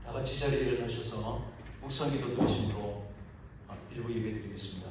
다 같이 자리에 일어나셔서 묵상기도 드리심으로 일부 예배 드리겠습니다.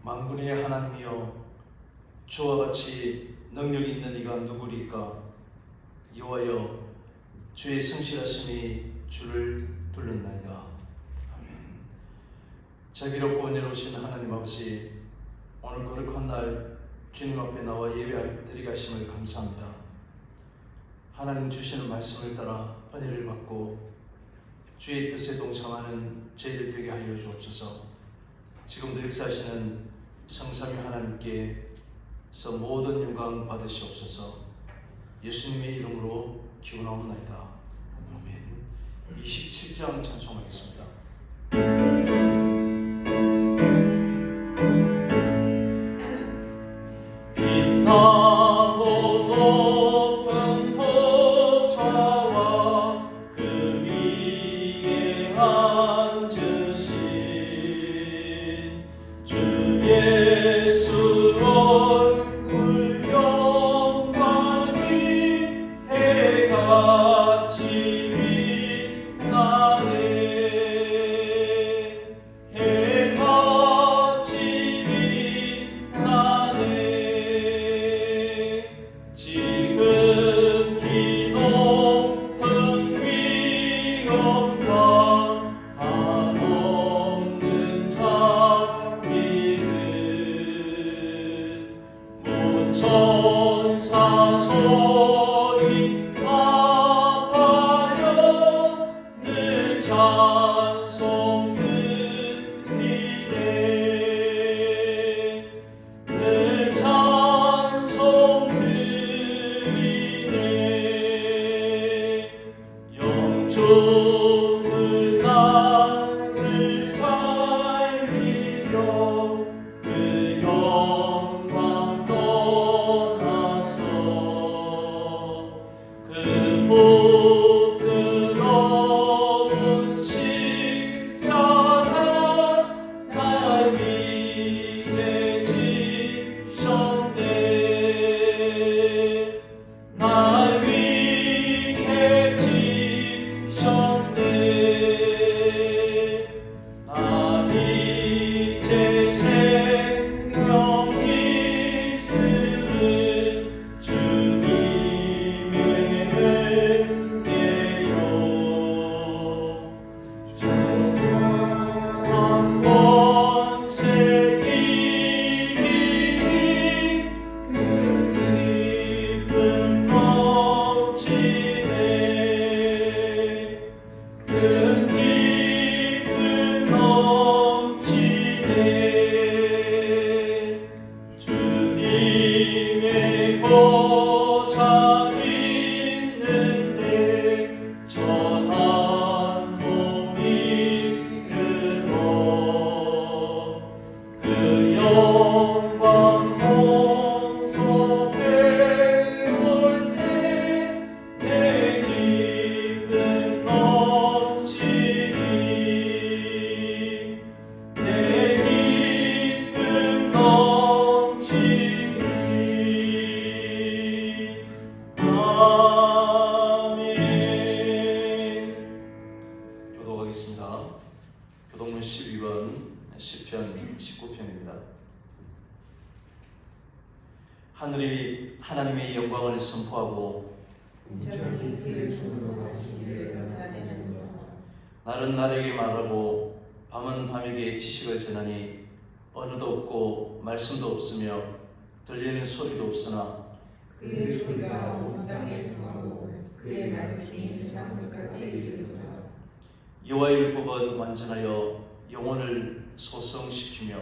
만군의 하나님이여, 주와 같이 능력 있는 이가 누구리까? 여호와여, 주의 성실하심이 주를 둘렀나이다. 아멘. 자비롭고 은혜로우신 하나님 아버지, 오늘 거룩한 날 주님 앞에 나와 예배드리게 하심을 감사합니다. 하나님 주시는 말씀을 따라 은혜를 받고 주의 뜻에 동참하는 저희들 되게 하여 주옵소서. 지금도 역사하시는 성삼위 하나님께서 모든 영광 받으시옵소서. 예수님의 이름으로 기원하옵나이다. 아멘. 27장 찬송하겠습니다. 교동문 12번 시편 19편입니다. 하늘이 하나님의 영광을 선포하고 날은 날에게 말하고 밤은 밤에게 지식을 전하니 언어도 없고 말씀도 없으며 들리는 소리도 없으나 그의 소리가 온 땅에 통하고 그의 말씀이 세상 끝까지 이르도다. 여호와의 율법은 완전하여 영혼을 소성시키며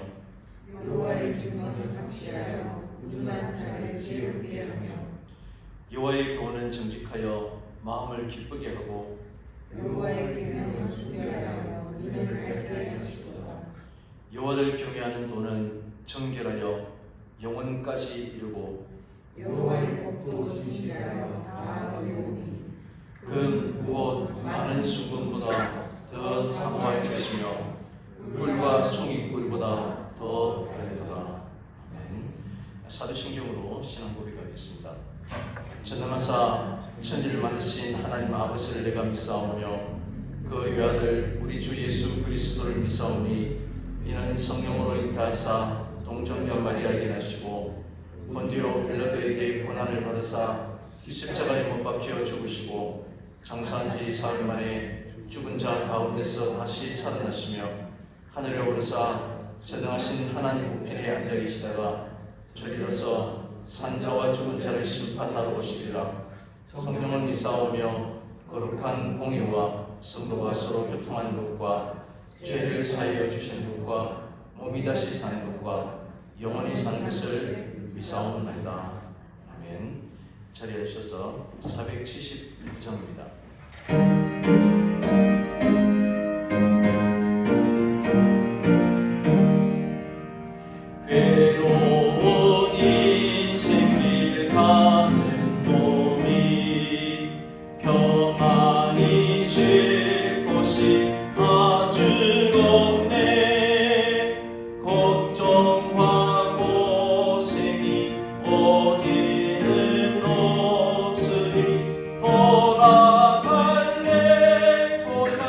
여호와의 증언을 확실하여 눈만 자를 지혜롭게 하며 여호와의 교훈은 정직하여 마음을 기쁘게 하고 여호와의 계명을 순결하여 눈을 밝게 하시도다. 여호와를 경외하는 도는 정결하여 영혼까지 이르고 여호와의 법도 진실하여 다 이루오니 곧 많은 순금보다 더 사모할 것이며 꿀과 송이꿀보다 더 달도다. 아멘. 사도신경으로 신앙 고백하겠습니다. 전능하사 천지를 만드신 하나님 아버지를 내가 믿사오며 그 외아들 우리 주 예수 그리스도를 믿사오니 이는 성령으로 잉태하사 동정녀 마리아에게 나시고 본디오 빌라도에게 고난을 받으사 십자가에 못 박혀 죽으시고 장사한 지 사흘 만에 죽은 자 가운데서 다시 살아나시며 하늘에 오르사 전능하신 하나님 우편에 앉아 계시다가 저리로서 산자와 죽은 자를 심판하러 오시리라. 성령을 믿사오며 거룩한 공의와 성도가 서로 교통하는 것과 죄를 사하여 주시는 것과 몸이 다시 사는 것과 영원히 사는 것을 믿사옵나이다. 아멘. 자리에 주셔서 479장입니다. 괴로운 인생길 가는 놈이 평안히 쉴 곳이 아주 없네. 걱정과 고생이 어디는 없으니 돌아갈래 고향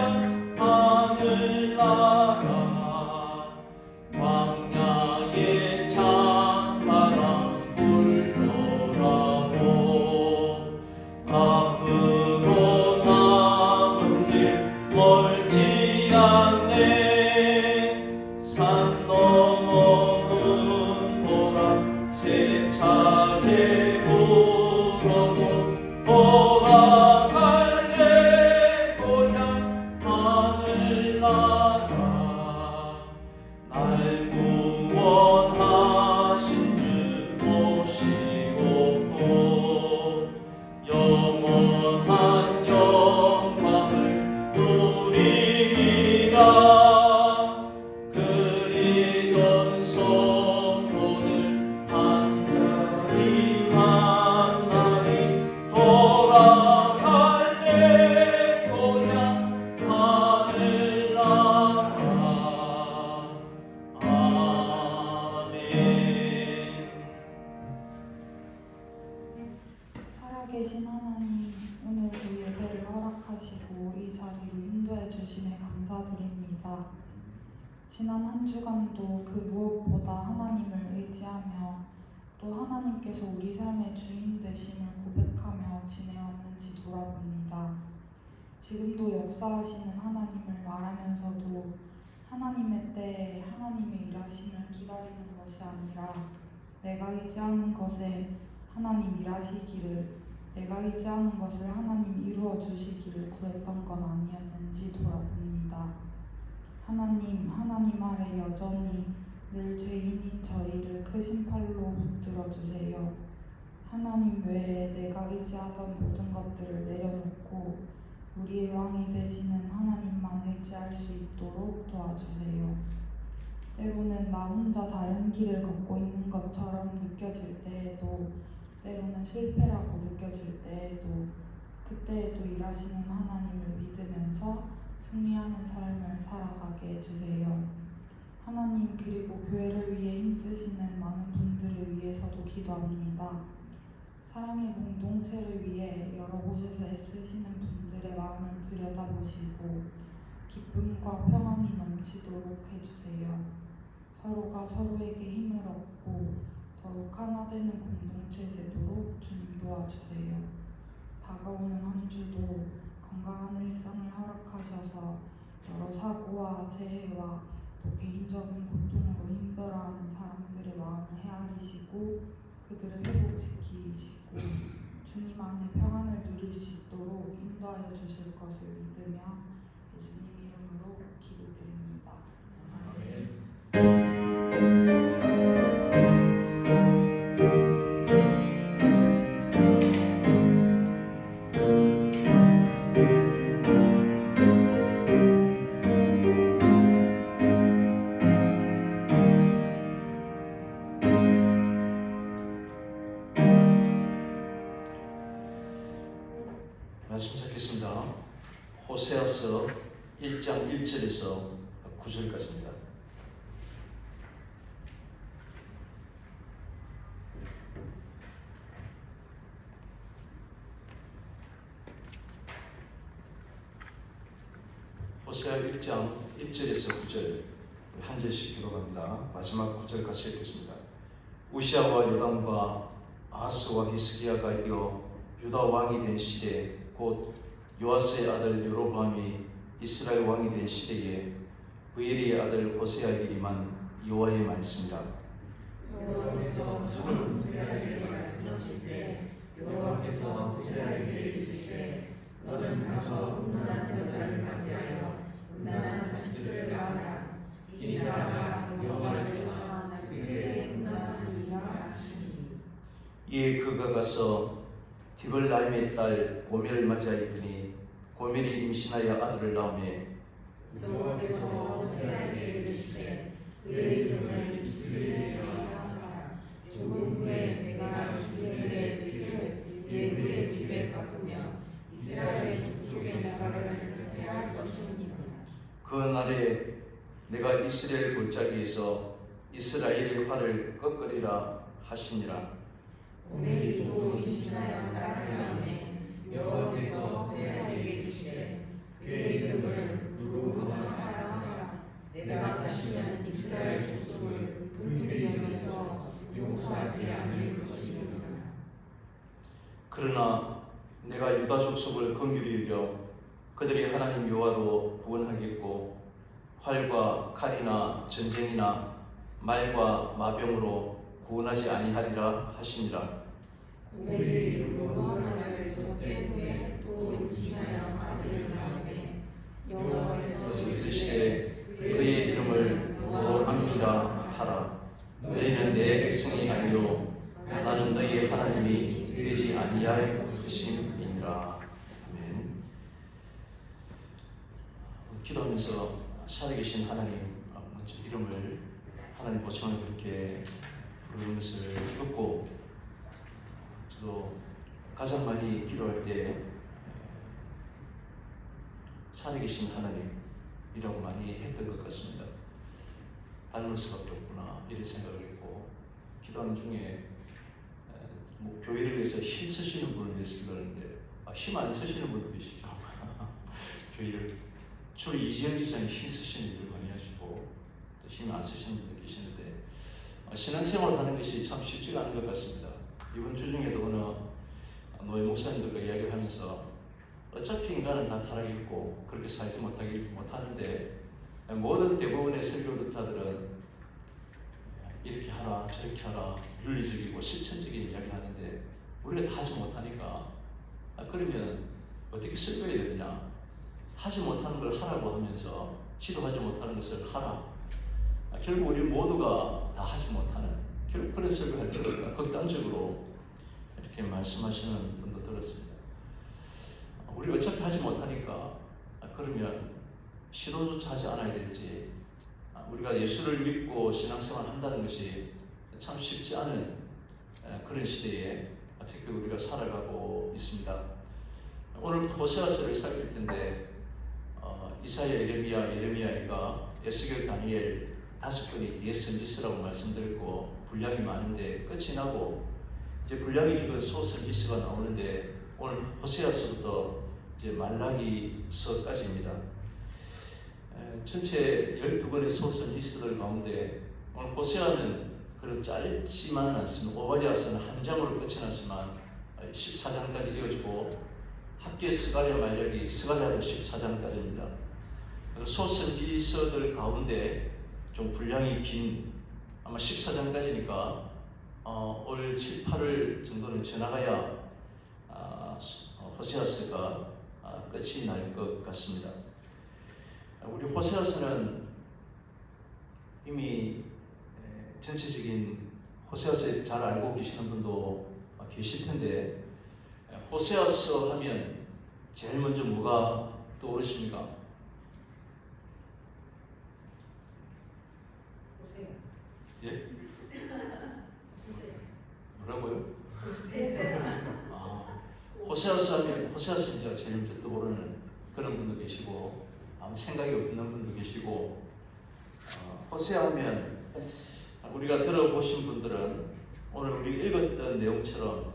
하늘나라. 광야에 찬바람 불더라도 앞으로 남은 길 멀지 않네. 산 넘어 눈보라 세차게 불어도 돌아갈래 고향 하늘나라. 날 구원하신 주 모시고 영원한 영광을 누리리라. 그리던 성도들 한 자리 만나니 돌아갈래 고향 하늘나라. 아멘. 살아계신 하나님, 오늘도 예배를 허락하시고 이 자리로 인도해 주심에 감사드립니다. 지난 한 주간도 그 무엇보다 하나님을 의지하며 또 하나님께서 우리 삶의 주인 되심을 고백하며 지내왔는지 돌아봅니다. 지금도 역사하시는 하나님을 말하면서도 하나님의 때에 하나님의 일하심을 기다리는 것이 아니라 내가 의지하는 것에 하나님 일하시기를, 내가 의지하는 것을 하나님 이루어 주시기를 구했던 건 아니었는지 돌아봅니다. 하나님 아래 여전히 늘 죄인인 저희를 크신 팔로 붙들어 주세요. 하나님 외에 내가 의지하던 모든 것들을 내려놓고 우리의 왕이 되시는 하나님만 의지할 수 있도록 도와주세요. 때로는 나 혼자 다른 길을 걷고 있는 것처럼 느껴질 때에도, 때로는 실패라고 느껴질 때에도, 그때에도 일하시는 하나님을 믿으면서 승리하는 삶을 살아가게 해주세요. 하나님, 그리고 교회를 위해 힘쓰시는 많은 분들을 위해서도 기도합니다. 사랑의 공동체를 위해 여러 곳에서 애쓰시는 분들의 마음을 들여다보시고 기쁨과 평안이 넘치도록 해주세요. 서로가 서로에게 힘을 얻고 더욱 하나 되는 공동체 되도록 주님 도와주세요. 다가오는 한 주도 건강한 일상을 허락하셔서 여러 사고와 재해와 또 개인적인 고통으로 힘들어하는 사람들의 마음을 헤아리시고 그들을 회복시키시고 주님 안에 평안을 누릴 수 있도록 인도하여 주실 것을 믿으며 예수님 이름으로 기도드립니다. 말씀 찾겠습니다. 호세아서 1장 1절에서 9절까지입니다. 호세아 1장 1절에서 9절 한 절씩 기록합니다. 마지막 9절 같이 읽겠습니다. 우시아와 요담과 아하스와 히스기야가 이어 유다 왕이 된 시대 곧 요아스의 아들 여로보암이 이스라엘 왕이 된 시대에 브엘의 아들 호세아에게 임한 여호와의 말씀이라. 여호와께서 호세아에게 말씀하실 때 여호와께서 호세아에게 이르시되 너는 가서 음란한 여자를 맞이하여 음란한 자식들을 낳아라. 이 나라가 여호와를 떠나 그에게 음란하니라 하시니. 이에 그가 가서 디블라임의 딸 고멜을 맞이하였더니 고멜이 임신하여 아들을 낳으매 여호와께서 호세아에게 이르시되 그의 이름을 이스라엘이라 하라. 조금 후에 내가 이스라엘의 피를 예후의 집에 갚으며 이스라엘의 족속의 나라를 회할 것입니다. 그 날에 내가 이스라엘 골짜기에서 이스라엘의 활을 꺾으리라 하시니라. 고멜이 또 임신하여 딸을 낳으매 여호와께서 호세아에게 이르시되 그의 이름을 루브하라 하라. 내가 다시는 이스라엘 족속을 긍휼히 여겨서 용서하지 아니할 것입니다. 그러나 내가 유다 족속을 긍휼히 여겨 그들이 하나님 여호와로 구원하겠고 활과 칼이나 전쟁이나 말과 마병으로 구원하지 아니하리라 하시니라. 고멜이 로마나를 섭된 후에 또 임신하여 아들을 낳으매 여호와께서 이르시되 그의 이름을 로암미라 하라. 너희는 내 백성이 아니요 나는 너희의 하나님이 되지 아니할 것임이니라. 아멘. 기도하면서 살아계신 하나님 먼저 이름을 하나님 보청을 그렇게 부르는 것을 듣고 저도 가장 많이 기도할 때 살아계신 하나님이라고 많이 했던 것 같습니다. 닮을 수밖에 없구나 이런 생각을 했고 기도하는 중에 뭐 교회를 위해서 힘쓰시는 분을 위해서 기도하는데 힘 안 쓰시는 분도 계시죠. 교회를 주로 이지영 지사님 힘쓰시는 일을 많이 하시고 또 힘 안 쓰시는 분도 계시는데 신앙생활 하는 것이 참 쉽지가 않은 것 같습니다. 이번 주 중에도 어느 노예 목사님들과 이야기를 하면서 어차피 인간은 다 타락이 있고 그렇게 살지 못하는데 모든 대부분의 설교자들은 이렇게 하라 저렇게 하라 윤리적이고 실천적인 이야기를 하는데 우리가 다 하지 못하니까 그러면 어떻게 설교해야 되느냐. 하지 못하는 걸 하라고 하면서 지도하지 못하는 것을 하라. 결국 우리 모두가 다 하지 못하는 결국 그런 설교할 필요 없다. 극단적으로 이렇게 말씀하시는 분도 들었습니다. 우리 어차피 하지 못하니까 그러면 시도조차 하지 않아야 되지. 우리가 예수를 믿고 신앙생활 한다는 것이 참 쉽지 않은 그런 시대에 특히 우리가 살아가고 있습니다. 오늘부터 호세아서를 살필 텐데 이사야, 예레미야가 에스겔, 다니엘 5권이 뒤에 선지서라고 말씀드렸고 분량이 많은데 끝이 나고 이제 분량이 지금 소선지서가 나오는데 오늘 호세아서부터 이제 말라기서까지입니다. 전체 12권의 소선지서들 가운데 오늘 호세아는 그런 짧지만은 않습니다. 오바댜서는 한 장으로 끝이 났지만 14장까지 이어지고 합계 스가랴 말라기 스가랴도 14장까지입니다. 소선지서들 가운데 좀 분량이 긴 아마 14장까지니까 올 7, 8월 정도는 지나가야 호세아서가 끝이 날 것 같습니다. 우리 호세아서는 이미 전체적인 호세아서 잘 알고 계시는 분도 계실 텐데 호세아서 하면 제일 먼저 뭐가 떠오르십니까? 예? 뭐라고요? 호세아서 하면 호세아 선지자가 제일 먼저 떠오르는 그런 분도 계시고 아무 생각이 없는 분도 계시고 호세아 하면 우리가 들어보신 분들은 오늘 우리 읽었던 내용처럼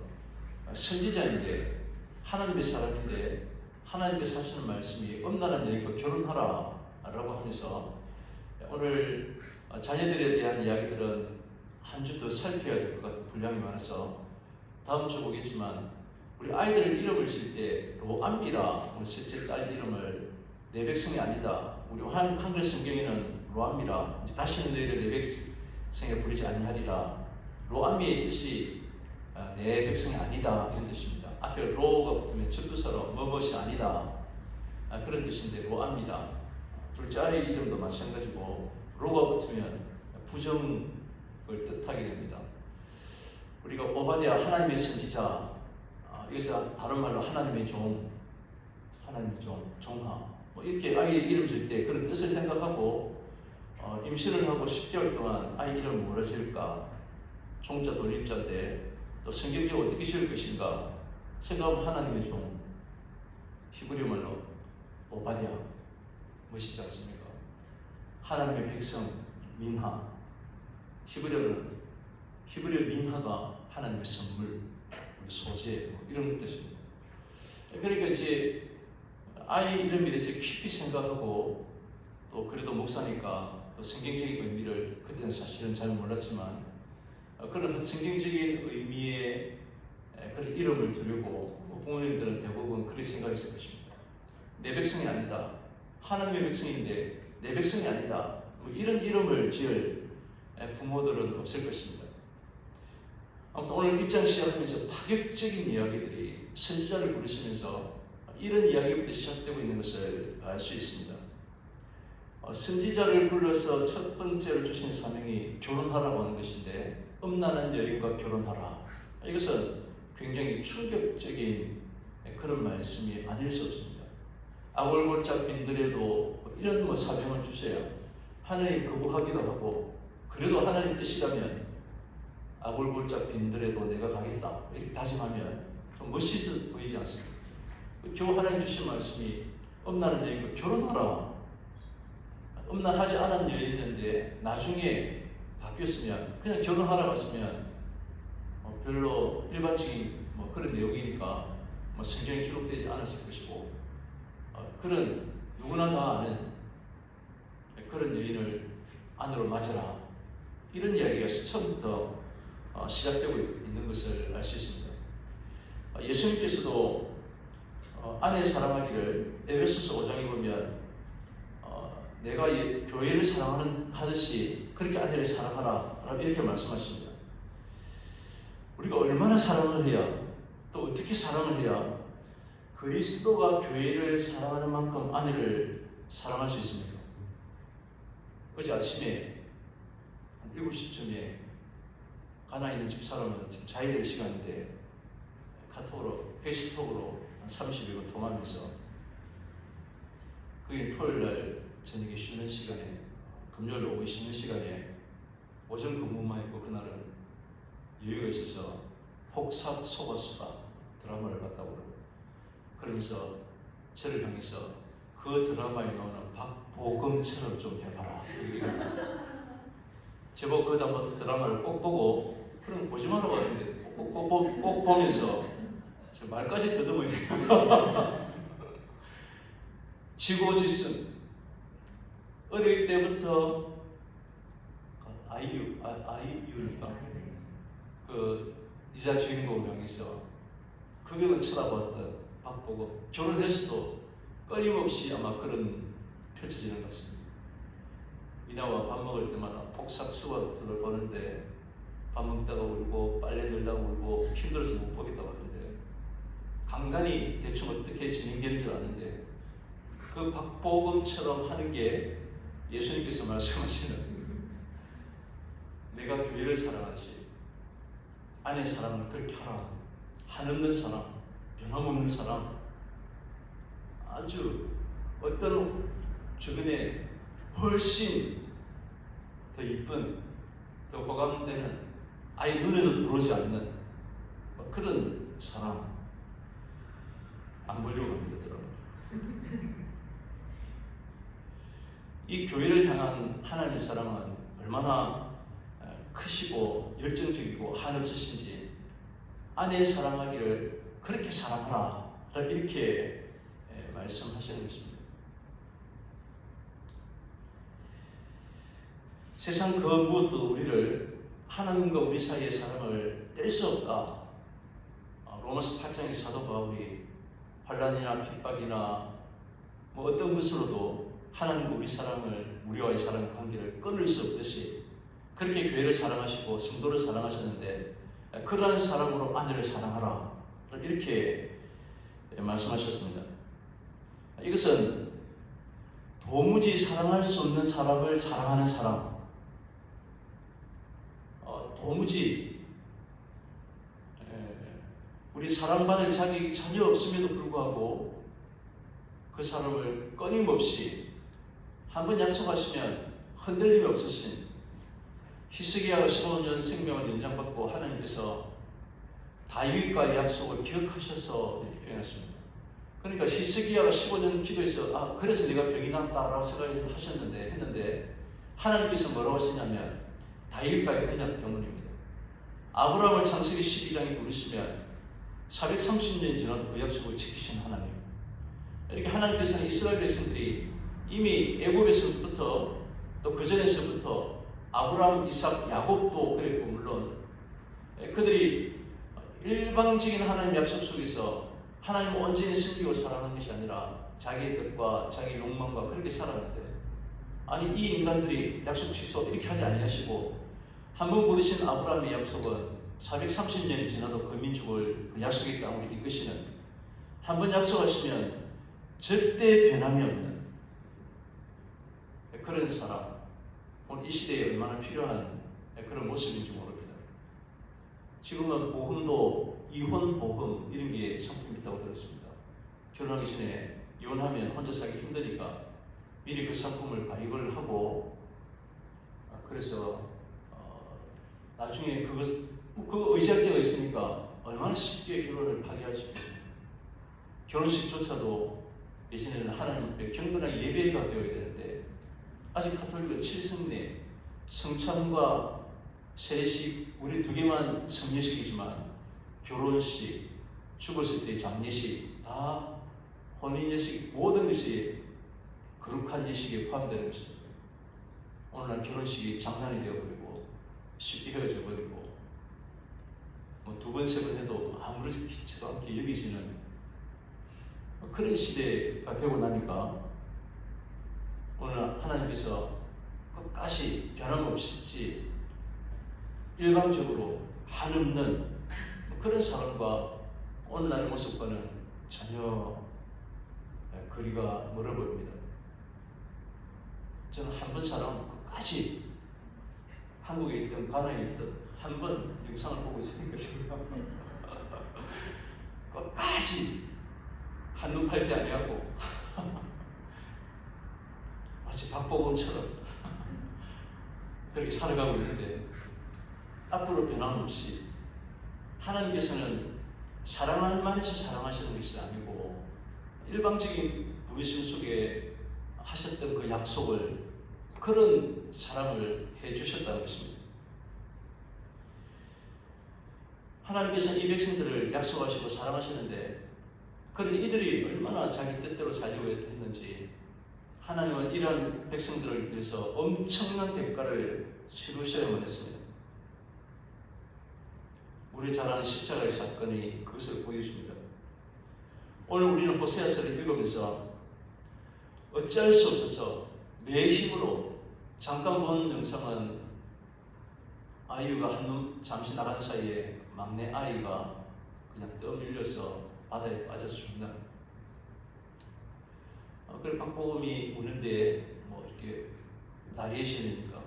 선지자인데 하나님의 사람인데 하나님께서 하시는 말씀이 엄란한 여인과 결혼하라 라고 하면서 오늘 자녀들에 대한 이야기들은 한 주 더 살펴야 될 것 같은 분량이 많아서 다음 주 보겠지만 우리 아이들 이름을 질 때 로암미라 우리 셋째 딸 이름을 내 백성이 아니다. 우리 한글 성경에는 로암미라 다시는 너희를 내 백성에 부르지 아니하리라. 로암미의 뜻이 내 백성이 아니다 이런 뜻입니다. 앞에 로가 붙으면 접두사로 뭐뭇이 아니다 그런 뜻인데 로암미다. 둘째 아이 이름도 마찬가지고 로가 붙으면 부정을 뜻하게 됩니다. 우리가 오바댜 하나님의 선지자 여기서 다른 말로 하나님의 종, 하나님의 종하 이렇게 아이 이름 질 때 그런 뜻을 생각하고 임신을 하고 10개월 동안 아이 이름을 뭐라 지을까? 종자 돌림자인데 또 성경적으로 어떻게 지을 것인가 생각하면 하나님의 종, 히브리 말로 오바댜 멋있지 않습니까? 하나님의 백성 민하, 히브리어 민하가 하나님의 선물, 소재 이런 뜻입니다. 그러니까 이제 아이 이름에 대해서 깊이 생각하고 또 그래도 목사니까 또 성경적인 의미를 그때는 사실은 잘 몰랐지만 그런 성경적인 의미의 그런 이름을 두려고 부모님들은 대부분 그렇게 생각했을 것입니다. 내 백성이 아니다. 하나님의 백성인데 내 백성이 아니다. 이런 이름을 지을 부모들은 없을 것입니다. 아무튼 오늘 1장 시작하면서 파격적인 이야기들이 선지자를 부르시면서 이런 이야기부터 시작되고 있는 것을 알 수 있습니다. 선지자를 불러서 첫 번째로 주신 사명이 결혼하라고 하는 것인데 음란한 여인과 결혼하라. 이것은 굉장히 충격적인 그런 말씀이 아닐 수 없습니다. 아골골짝 빈들에도 이런 사명을 주세요. 하나님 거부하기도 하고 그래도 하나님 뜻이라면 아골골짝 빈들에도 내가 가겠다 이렇게 다짐하면 좀 멋있어 보이지 않습니까? 겨우 하나님 주신 말씀이 음란한 여인과 결혼하라. 음란하지 않은 여인인데 나중에 바뀌었으면 그냥 결혼하라고 했으면 별로 일반적인 그런 내용이니까 성경에 기록되지 않았을 것이고 그런 누구나 다 아는 그런 여인을 아내로 맞아라 이런 이야기가 처음부터 시작되고 있는 것을 알 수 있습니다. 예수님께서도 아내 사랑하기를 에베소서 5장에 보면 내가 교회를 사랑하듯이 그렇게 아내를 사랑하라 이렇게 말씀하십니다. 우리가 얼마나 사랑을 해야 또 어떻게 사랑을 해야 그리스도가 교회를 사랑하는 만큼 아내를 사랑할 수 있습니까? 어제 아침에 한 7시쯤에 가나에 있는 집사람은 지금 자유의 시간인데 카톡으로 페이스톡으로 한 30여분 통화하면서 그게 토요일날 저녁에 쉬는 시간에 금요일 오후 쉬는 시간에 오전 근무만 있고 그날은 여유가 있어서 폭삭 속았수다 드라마를 봤다고 그럽니다. 그러면서 저를 향해서 그 드라마에 나오는 박보검처럼 좀 해봐라. 제법 그 드라마를 꼭 보고 그럼 보지 말라고 하는데 꼭 보면서 제 말까지 더듬어요. 지고지순 어릴 때부터 아이유니까 그 이자 주인공을 향해서 그경을 쳐다봤던 박보검 결혼했어도 끊임없이 아마 그런 펼쳐지는 것 같습니다. 이나와 밥 먹을 때마다 폭삭 수고스를 보는데 밥 먹다가 울고 빨래 늘다가 울고 힘들어서 못 보겠다고 하던데 간간히 대충 어떻게 진행되는 줄 아는데 그 박보검처럼 하는 게 예수님께서 말씀하시는 내가 교회를 사랑하듯이 아내 사랑을 그렇게 하라. 한없는 사랑, 변함없는 사랑, 아주 어떤 주변에 훨씬 더 이쁜, 더 호감되는 아예 눈에도 들어오지 않는 그런 사랑. 안 보려고 합니다. 들어는. 이 교회를 향한 하나님의 사랑은 얼마나 크시고 열정적이고 한없으신지 아내 사랑하기를 그렇게 사랑하라 이렇게 말씀하시는 것입니다. 세상 그 무엇도 우리를 하나님과 우리 사이의 사랑을 뗄 수 없다. 로마서 8장의 사도 바울이 환난이나 핍박이나 뭐 어떤 것으로도 하나님과 우리와의 사랑 관계를 끊을 수 없듯이 그렇게 교회를 사랑하시고 성도를 사랑하셨는데 그러한 사랑으로 아내를 사랑하라 이렇게 말씀하셨습니다. 이것은 도무지 사랑할 수 없는 사람을 사랑하는 사람, 도무지 우리 사랑받을 자격이 전혀 없음에도 불구하고 그 사람을 끊임없이 한번 약속하시면 흔들림이 없으신 히스기야가 15년 생명을 연장받고 하나님께서 다윗과의 약속을 기억하셔서 이렇게 표현하십니다. 그러니까 히스기야가 15년 기도해서 그래서 내가 병이 났다라고 했는데 하나님께서 뭐라고 하시냐면 다윗과의 언약 때문입니다. 아브라함을 창세기 12장에 부르시면 430년 지나도 그 약속을 지키신 하나님. 이렇게 하나님께서는 이스라엘 백성들이 이미 애굽에서부터 또 그 전에서부터 아브라함, 이삭, 야곱도 그랬고 물론 그들이 일방적인 하나님 약속 속에서 하나님을 온전히 섬기고 살아가는 것이 아니라 자기의 뜻과 자기 욕망과 그렇게 살았는데 아니 이 인간들이 약속 취소 이렇게 하지 아니하시고 한번 부르신 아브라함의 약속은 430년이 지나도 그 민족을 그 약속의 땅으로 이끄시는 한번 약속하시면 절대 변함이 없는 그런 사람 오늘 이 시대에 얼마나 필요한 그런 모습인지 모릅니다. 지금은 보험도 이혼 보험 이런 게 상품이 있다고 들었습니다. 결혼하기 전에 이혼하면 혼자 살기 힘드니까 미리 그 상품을 가입을 하고 그래서 나중에 그거 의지할 때가 있으니까 얼마나 쉽게 결혼을 파기할 수 있겠습니까? 결혼식조차도 예전에는 하나님 앞에 경건하게 예배가 되어야 되는데 아직 가톨릭은 칠성례, 성찬과 세식 우리 두 개만 성례식이지만 결혼식, 죽었을 때 장례식 다 혼인예식 모든 것이 거룩한 예식에 포함되는 것입니다. 오늘날 결혼식이 장난이 되어버리고 쉽게 헤어져 버리고 뭐 두 번, 세 번 해도 아무렇지도 않게 여기지는 그런 시대가 되고 나니까 오늘 하나님께서 끝까지 변함없이 일방적으로 한없는 그런 사람과 오늘날의 모습과는 전혀 거리가 멀어 보입니다. 저는 한 번 사람 끝까지 한국에 있든 가나에 있든 한 번 영상을 보고 있으니까 제가 끝까지 한눈 팔지 아니하고 마치 박보검처럼 그렇게 살아가고 있는데 앞으로 변함없이 하나님께서는 사랑할 만해서 사랑하시는 것이 아니고 일방적인 부르심 속에 하셨던 그 약속을 그런 사랑을 해주셨다는 것입니다. 하나님께서는 이 백성들을 약속하시고 사랑하시는데 그런 이들이 얼마나 자기 뜻대로 살려고 했는지 하나님은 이러한 백성들을 위해서 엄청난 대가를 치르셔야만 했습니다. 우리 잘 아는 십자가의 사건이 그것을 보여줍니다. 오늘 우리는 호세아서를 읽으면서 어찌할 수 없어서 내 힘으로 잠깐 본 영상은 아이유가 한눈 잠시 나간 사이에 막내 아이가 그냥 떠밀려서 바다에 빠져서 죽는 그래 박보검이 우는데 뭐 이렇게 나리에이션이니까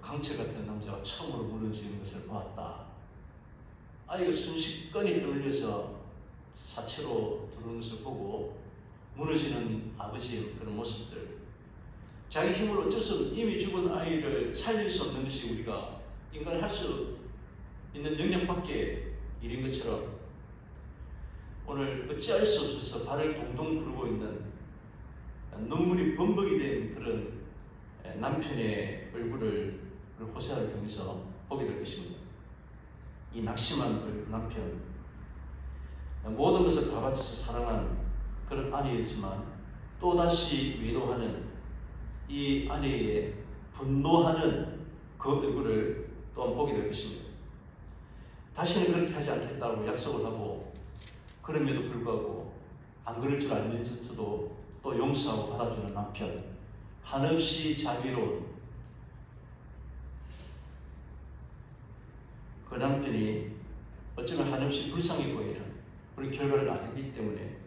강철 같은 남자가 처음으로 무너지는 것을 보았다. 아이가 순식간에 떠밀려서 사체로 들어오는 것을 보고 무너지는 아버지의 그런 모습들 자기 힘으로 어쩔 수 없는 이미 죽은 아이를 살릴 수 없는 것이 우리가 인간이 할 수 있는 영역밖에 일인 것처럼 오늘 어찌할 수 없어서 발을 동동 구르고 있는 눈물이 범벅이 된 그런 남편의 얼굴을 호세아를 통해서 보게 될 것입니다. 이 낙심한 남편, 모든 것을 다 바쳐서 사랑한 그런 아내였지만 또다시 외도하는 이 아내의 분노하는 그 얼굴을 또한 보게 될 것입니다. 다시는 그렇게 하지 않겠다고 약속을 하고, 그럼에도 불구하고 안 그럴 줄 알면서도 또 용서하고 받아주는 남편, 한없이 자비로운 그 남편이 어쩌면 한없이 불쌍해 보이는 우리 결과를 알기 때문에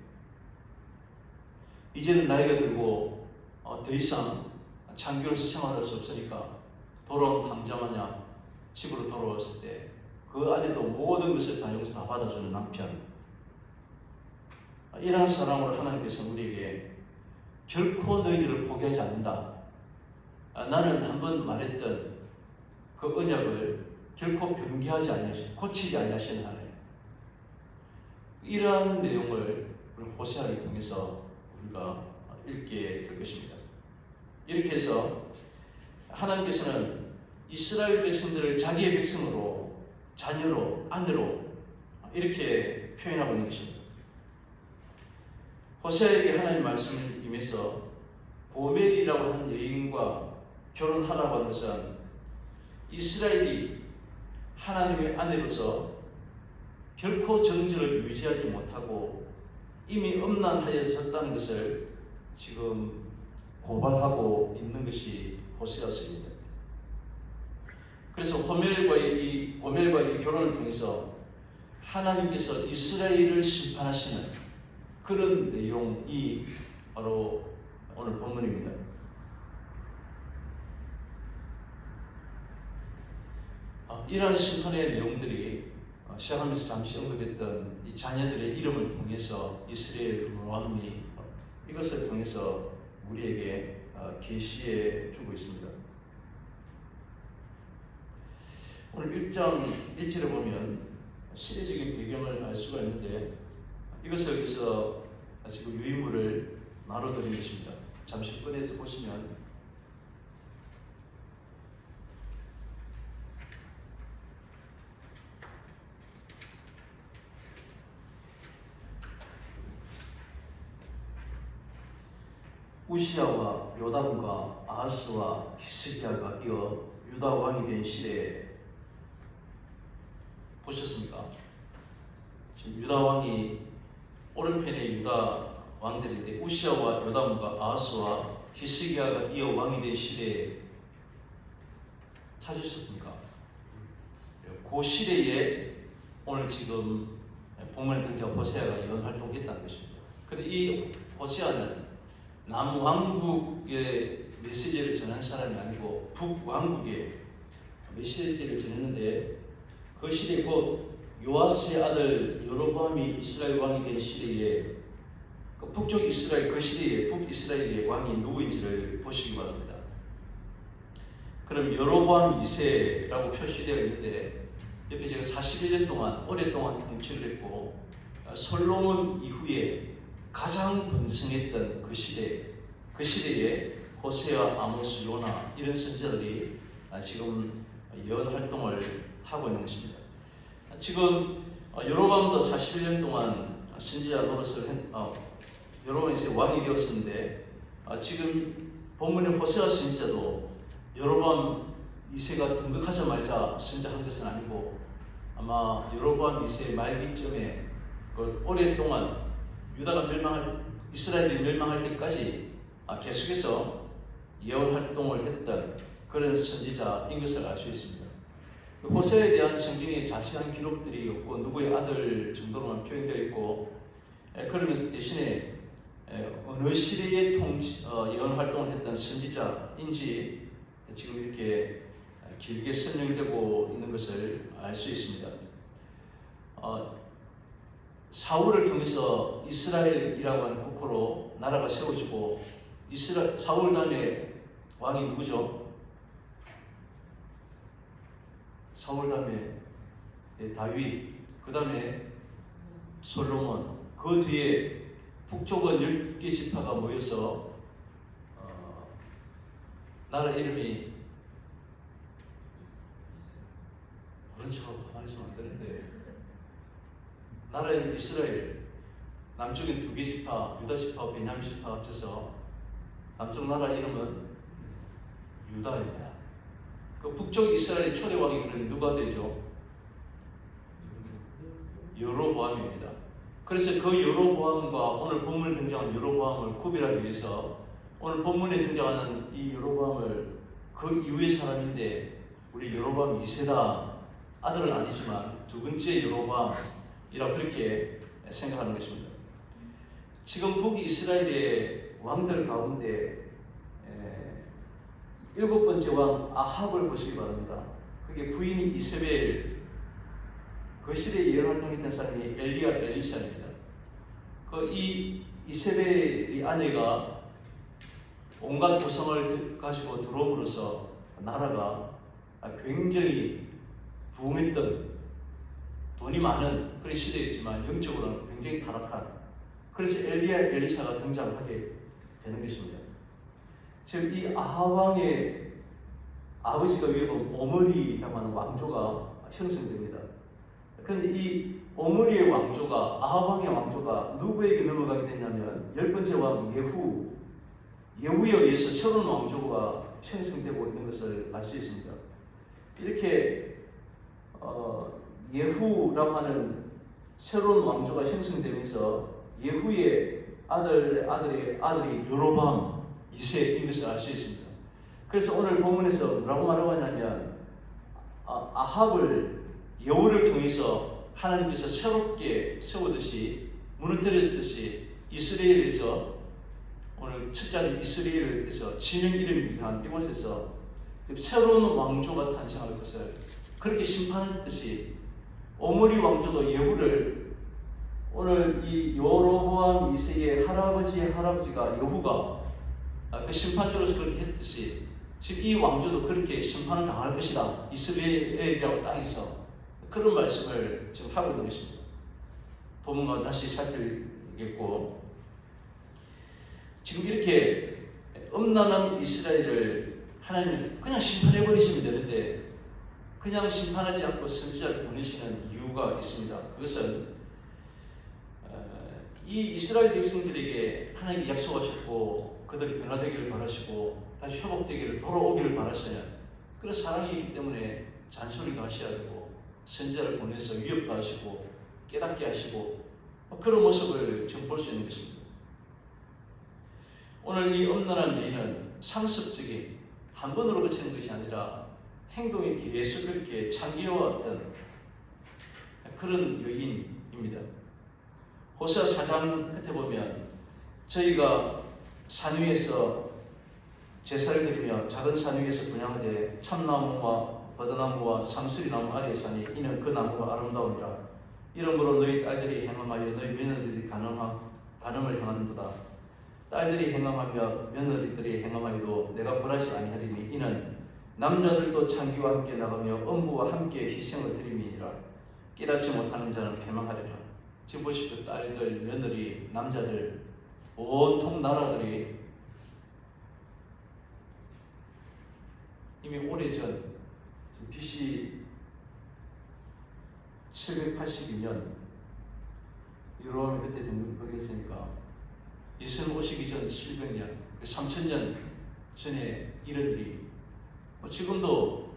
이제는 나이가 들고 더 이상 장교로서 생활할 수 없으니까 돌아온 당자마냥 집으로 돌아왔을 때 그 안에도 모든 것을 다 여기서 다 받아주는 남편, 이러한 사랑으로 하나님께서 우리에게 결코 너희들을 포기하지 않는다. 나는 한번 말했던 그 언약을 결코 변개하지 아니하시는, 고치지 아니하시는 하나님. 이러한 내용을 우리 호세아를 통해서 우리가 읽게 될 것입니다. 이렇게 해서 하나님께서는 이스라엘 백성들을 자기의 백성으로, 자녀로, 아내로 이렇게 표현하고 있는 것입니다. 호세아에게 하나님 말씀을 임해서 고멜이라고 하는 여인과 결혼하라고 하는 것은 이스라엘이 하나님의 아내로서 결코 정절을 유지하지 못하고 이미 음란하여졌다는 것을 지금 고발하고 있는 것이 호세아서입니다. 그래서 고멜과 이 결혼을 통해서 하나님께서 이스라엘을 심판하시는 그런 내용이 바로 오늘 본문입니다. 이러한 심판의 내용들이 시작하면서 잠시 언급했던 이 자녀들의 이름을 통해서 이스라엘 왕이 이것을 통해서 우리에게 계시해 주고 있습니다. 오늘 1장 1절에 보면 시대적인 배경을 알 수가 있는데 이것을 여기서 지금 유인물을 나눠드린 것입니다. 잠시 꺼내서 보시면 우시야와 요담과 아하스와 히스기야가 이어 유다 왕이 된 시대에 보셨습니까? 지금 유다 왕이 오른편에 유다 왕들인데 우시야와 요담과 아하스와 히스기야가 이어 왕이 된 시대에 찾으셨습니까? 그 시대에 오늘 지금 본문에 등장 호세아가 예언 활동했다는 것입니다. 그런데 이 호세아는 남왕국의 메시지를 전한 사람이 아니고 북왕국의 메시지를 전했는데 그 시대 곧 요아스의 아들 여로보암이 이스라엘 왕이 된 시대에 그 북쪽 이스라엘 그 시대에 북이스라엘의 왕이 누구인지를 보시기 바랍니다. 그럼 여로보암 2세라고 표시되어 있는데 옆에 제가 41년 동안 오랫동안 통치를 했고 솔로몬 이후에 가장 번성했던 그 시대에 호세아, 아모스, 요나 이런 선지자들이 지금 예언 활동을 하고 있는 것입니다. 지금 여로보암도 41년 동안 선지자 노릇을 여로보암이 왕이 되었었는데 지금 본문의 호세아 선지자도 여로보암 2세가 등극하자마자 선지자한 것은 아니고 아마 여로보암 2세 말기쯤에 오랫동안 이스라엘이 멸망할 때까지 계속해서 예언 활동을 했던 그런 선지자인 것을 알 수 있습니다. 호세아에 대한 성경의 자세한 기록들이 없고 누구의 아들 정도로만 표현되어 있고 그러면서 대신에 어느 시대에 예언 활동을 했던 선지자인지 지금 이렇게 길게 설명되고 있는 것을 알 수 있습니다. 사울을 통해서 이스라엘이라고 하는 국호로 나라가 세워지고 사울 다음에 왕이 누구죠? 사울 다음에 다윗, 그 다음에 솔로몬, 그 그 뒤에 북쪽은 10개 지파가 모여서 나라 이름이 모른 척하고 가만히 있으면 안 되는데, 나라 이름 이스라엘, 남쪽엔 2개 지파, 유다 지파와 베냐민 지파 합쳐서 남쪽 나라 이름은 유다입니다. 그 북쪽 이스라엘 초대 왕이 그러면 누가 되죠? 여로보암입니다. 그래서 그 여로보암과 오늘 본문에 등장하는 여로보암을 구별하기 위해서 오늘 본문에 등장하는 이 여로보암을 그 이후의 사람인데, 우리 여로보암 2세다, 아들은 아니지만 두 번째 여로보암이라 그렇게 생각하는 것입니다. 지금 북이스라엘의 왕들 가운데 7번째 왕 아합을 보시기 바랍니다. 그게 부인이 이세벨, 그 시대에 예언 활동했던 사람이 엘리야 엘리사입니다. 이 이세벨의 아내가 온갖 고성을 가지고 들어옴으로써 나라가 굉장히 부흥했던, 돈이 많은 그런 시대였지만 영적으로는 굉장히 타락한, 그래서 엘리야 엘리사가 등장하게 되는 것입니다. 지금 이 아합 왕의 아버지가 위에보면 오므리라고 하는 왕조가 형성됩니다. 그런데 이 오므리의 왕조가, 아합 왕의 왕조가 누구에게 넘어가게 되냐면 10번째 왕 예후에 의해서 새로운 왕조가 형성되고 있는 것을 알 수 있습니다. 이렇게 예후라고 하는 새로운 왕조가 형성되면서 예후의 아들이 여로보암 2세인 것을 알 수 있습니다. 그래서 오늘 본문에서 뭐라고 말하고 하냐면 아합을 여호를 통해서 하나님께서 새롭게 세우듯이, 무너뜨렸듯이 이스라엘에서, 오늘 첫 자리 이스라엘에서 지명 이름이 한 이곳에서 새로운 왕조가 탄생할 것을 그렇게 심판했듯이, 오므리 왕조도 예후를, 오늘 이 여로보암 2세의 할아버지의 할아버지가 여후가 그 심판자로서 그렇게 했듯이 지금 이 왕조도 그렇게 심판을 당할 것이다, 이스라엘이라고 땅에서, 그런 말씀을 지금 하고 있는 것입니다. 본문과 다시 살펴보겠고, 지금 이렇게 음란한 이스라엘을 하나님이 그냥 심판해버리시면 되는데, 그냥 심판하지 않고 선지자를 보내시는 이유가 있습니다. 그것은 이 이스라엘 백성들에게 하나님이 약속하셨고 그들이 변화되기를 바라시고 다시 회복되기를, 돌아오기를 바라시는 그런 사랑이 있기 때문에 잔소리도 하셔야 되고 선지자를 보내서 위협도 하시고 깨닫게 하시고 그런 모습을 지금 볼 수 있는 것입니다. 오늘 이 음란한 여인은 상습적인, 한 번으로 그치는 것이 아니라 행동이 계속 그렇게 참기어왔던 그런 여인입니다. 호세아 4장 끝에 보면 저희가 산 위에서 제사를 드리며 작은 산 위에서 분향하되 참나무와 버드나무와 상수리나무 아래에 사니 이는 그 나무가 아름다우니라. 이러므로 너희 딸들이 행함하여 너희 며느리들이 간음을 행하는도다. 딸들이 행함하며 며느리들이 행함하여도 내가 벌하지 아니하리니 이는 남자들도 창기와 함께 나가며 음부와 함께 희생을 드림이니라. 깨닫지 못하는 자는 패망하리라. 지금 보십시오. 딸들, 며느리, 남자들, 온통 나라들이 이미 오래전 BC 782년 유로암이 그때 등극했으니까 예수님 오시기 전 700년, 3000년 전에 이런 일이 지금도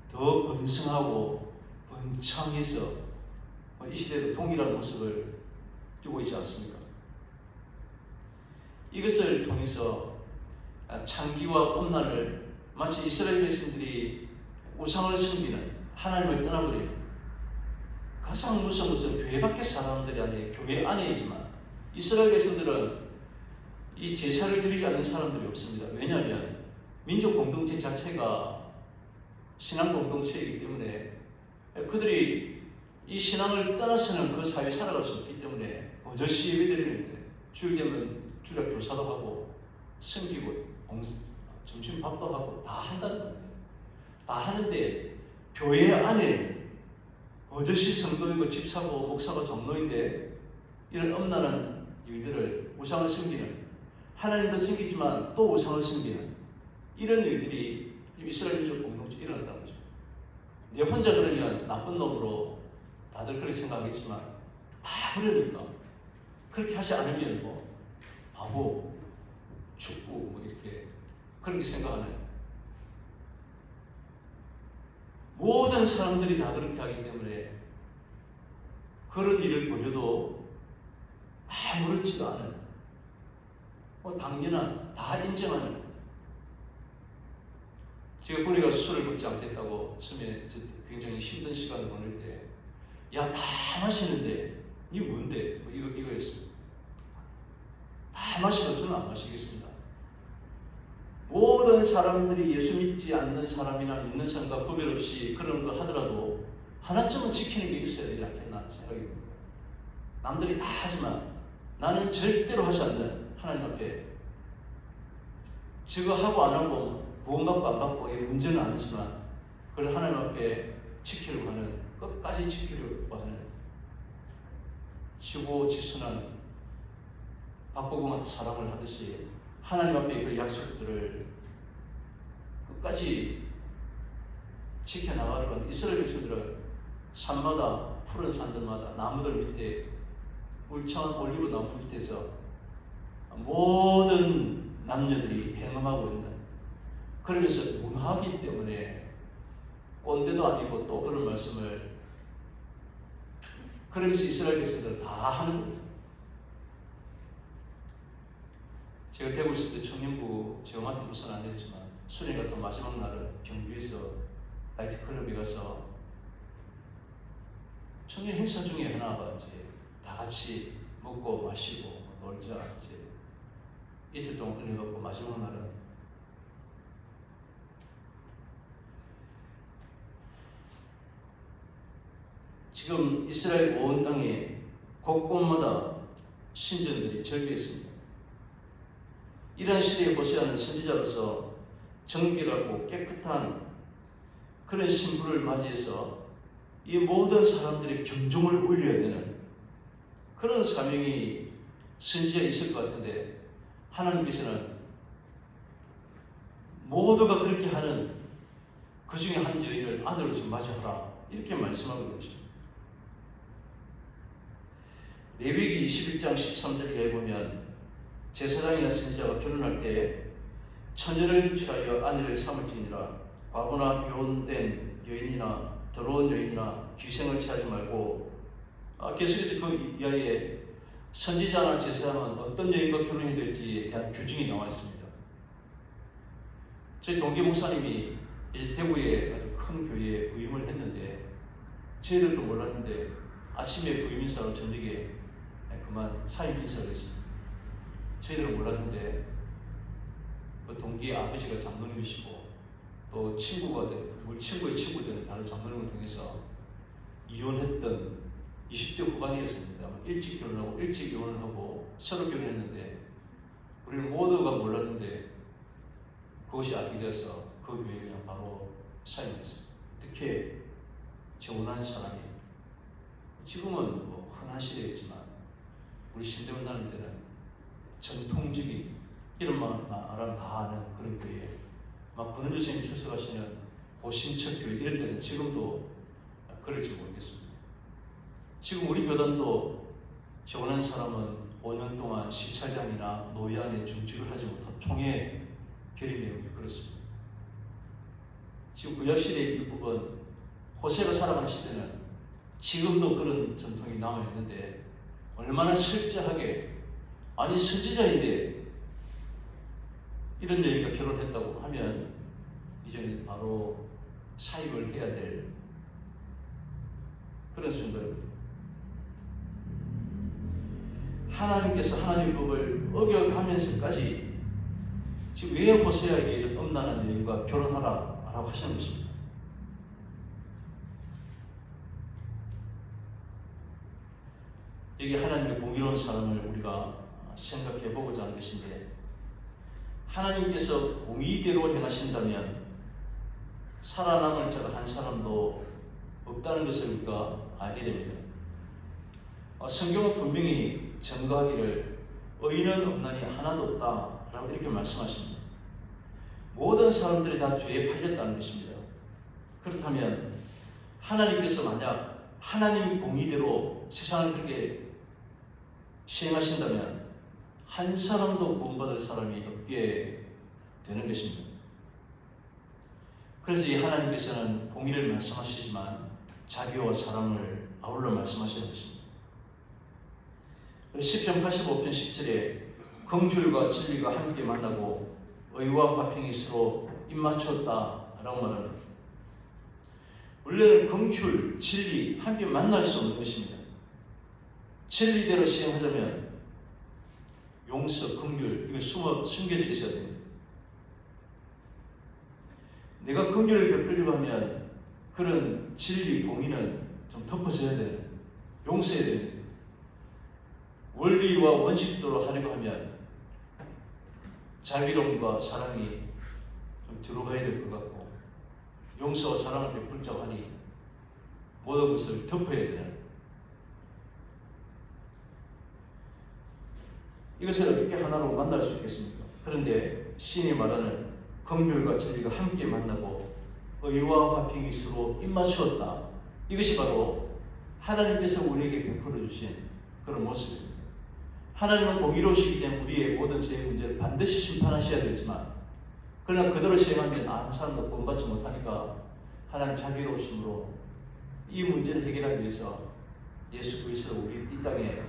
더 번성하고 번창해서 이 시대도 동일한 모습을 띄고 있지 않습니까? 이것을 통해서 창기와 음란을, 마치 이스라엘 백성들이 우상을 섬기는, 하나님을 떠나버리는, 가장 무서운 것은 교회 밖의 사람들이 아니에요. 교회 안에이지만 이스라엘 백성들은 이 제사를 드리지 않는 사람들이 없습니다. 왜냐하면 민족 공동체 자체가 신앙 공동체이기 때문에 그들이 이 신앙을 떠나서는 그 사회에 살아갈 수 없기 때문에 버젓이 예배드리는데 주일 되면 주일 교사도 하고 섬기고 점심 밥도 하고 다 한다는 겁니다. 다 하는데 교회 안에 버젓이 성도이고 집사고 목사가 장로인데 이런 엄란한 일들을, 우상을 섬기는, 하나님도 섬기지만 또 우상을 섬기는 이런 일들이 이스라엘 민족 공동체에 일어났다는 거죠. 내 혼자 그러면 나쁜 놈으로 다들 그렇게 생각하겠지만 다 그러니까 그렇게 하지 않으면 뭐 바보, 축구 뭐 이렇게 그렇게 생각하는 모든 사람들이 다 그렇게 하기 때문에 그런 일을 벌여도 아무렇지도 않은 당연한, 다 인정하는. 제가 보니까 술을 먹지 않겠다고 처음에 굉장히 힘든 시간을 보낼 때, 야, 다 마시는데 니 뭔데? 뭐 이거였습니다. 다 마시면 저는 안 마시겠습니다. 모든 사람들이 예수 믿지 않는 사람이나 믿는 사람과 구별 없이 그런 거 하더라도 하나쯤은 지키는 게 있어야 되지 않겠나 생각이 듭니다. 남들이 다 하지만 나는 절대로 하지 않는 하나님 앞에 저거 하고 안 하고 구원받고 안 받고 문제는 아니지만 그걸 하나님 앞에 지키려고 하는, 끝까지 지키려고 하는 지고지순한 박보검한테 사랑을 하듯이 하나님 앞에 그 약속들을 끝까지 지켜나가려고 하는 이스라엘 백성들은 산마다, 푸른 산들마다 나무들 밑에, 울창한 올리브 나무 밑에서 모든 남녀들이 행음하고 있는, 그러면서 문화이기 때문에 꼰대도 아니고 또 그런 말씀을 그러면서 이스라엘 백성들은 다 하는 거예요. 제가 대구 있을 때 청년부, 제가 맡은 부서는 안 됐지만 수련회 갔던 마지막 날은 경주에서 나이트클럽에 가서 청년 행사 중에 하나가 이제 다 같이 먹고 마시고 놀자, 이제 이틀 동안 은혜 받고 마지막 날은 지금 이스라엘 온 땅에 곳곳마다 신전들이 절개했습니다. 이런 시대에 보시하는 선지자로서 정결하고 깨끗한 그런 신부를 맞이해서 이 모든 사람들의 경종을 울려야 되는 그런 사명이 선지자에 있을 것 같은데, 하나님께서는 모두가 그렇게 하는 그 중에 한 여인을 아들로 지금 맞이하라 이렇게 말씀하고 계십니다. 레위기 21장 13절에 보면 제사장이나 선지자가 결혼할 때 처녀를 취하여 아내를 삼을지니라. 과부나 이혼된 여인이나 더러운 여인이나 귀생을 취하지 말고, 계속해서 그 이하에 선지자나 제사장은 어떤 여인과 결혼해야 될지에 대한 규정이 나와 있습니다. 저희 동기 목사님이 대구에 아주 큰 교회에 부임을 했는데 저희들도 몰랐는데 아침에 부임 인사로 저녁에 그만 사임 인사를 했습니다. 저희들은 몰랐는데 그 동기의 아버지가 장로님이시고 또 친구가 우리 친구의 친구들은 다른 장로님을 통해서 이혼했던 20대 후반이었습니다. 일찍 결혼하고 일찍 이혼을 하고 서로 결혼했는데 우리는 모두가 몰랐는데 그것이 알게 되어서 그 교회에 그냥 바로 사임했습니다. 어떻게 재혼한 사람이, 지금은 뭐 흔한 시대였지만 우리 신대원 다닐 때는 전통적인 이런 말은 다 아는 그런 교회, 막 권은주 선생님 출석하시는 고신척 교회 이럴 때는 지금도 그럴지 모르겠습니다. 지금 우리 교단도 재혼한 사람은 5년 동안 시찰장이나 노예안에 중직을 하지 못한 총회 결의 내용이 그렇습니다. 지금 구약시대의 일부분, 호세가 살아가는 시대는 지금도 그런 전통이 남아있는데 얼마나 철저하게, 아니 선지자인데 이런 여인과 결혼했다고 하면 이제는 바로 사입을 해야 될 그런 순간입니다. 하나님께서 하나님 법을 어겨가면서까지 지금 왜 호세아에게 이런 엄란한 여인과 결혼하라라고 하시는 것입니다. 여기 하나님의 공의로운 사람을 우리가 생각해 보고자 하는 것인데, 하나님께서 공의대로 행하신다면 살아남을 자가 한 사람도 없다는 것을 우리가 알게 됩니다. 성경은 분명히 증거하기를 의인은 없나니 하나도 없다라고 이렇게 말씀하십니다. 모든 사람들이 다 죄에 팔렸다는 것입니다. 그렇다면 하나님께서 만약 하나님 공의대로 세상을 그렇게 시행하신다면 한 사람도 구원받을 사람이 없게 되는 것입니다. 그래서 이 하나님께서는 공의를 말씀하시지만 자비와 사랑을 아울러 말씀하시는 것입니다. 시편 85편 10절에 긍휼과 진리가 함께 만나고 의와 화평이 서로 입맞추었다라고 말합니다. 원래는 긍휼, 진리 함께 만날 수 없는 것입니다. 진리대로 시행하자면 용서, 긍휼 이거 숨겨져 있어야 됩니다. 내가 긍휼을 베풀려고 하면 그런 진리, 공의는 좀 덮어져야 돼요. 용서해야 됩니다. 원리와 원칙대로 하려고 하면 자비로움과 사랑이 좀 들어가야 될 것 같고 용서와 사랑을 베풀자고 하니 모든 것을 덮어야 되는 이것을 어떻게 하나로 만날 수 있겠습니까? 그런데 신이 말하는 긍휼과 진리가 함께 만나고 의와 화평이 서로 입맞추었다. 이것이 바로 하나님께서 우리에게 베풀어 주신 그런 모습입니다. 하나님은 공의로우시기 때문에 우리의 모든 죄의 문제를 반드시 심판하셔야 되지만 그러나 그대로 시행하면 한 사람도 구원받지 못하니까 하나님 자비로우심으로 이 문제를 해결하기 위해서 예수 그리스도를 우리 이 땅에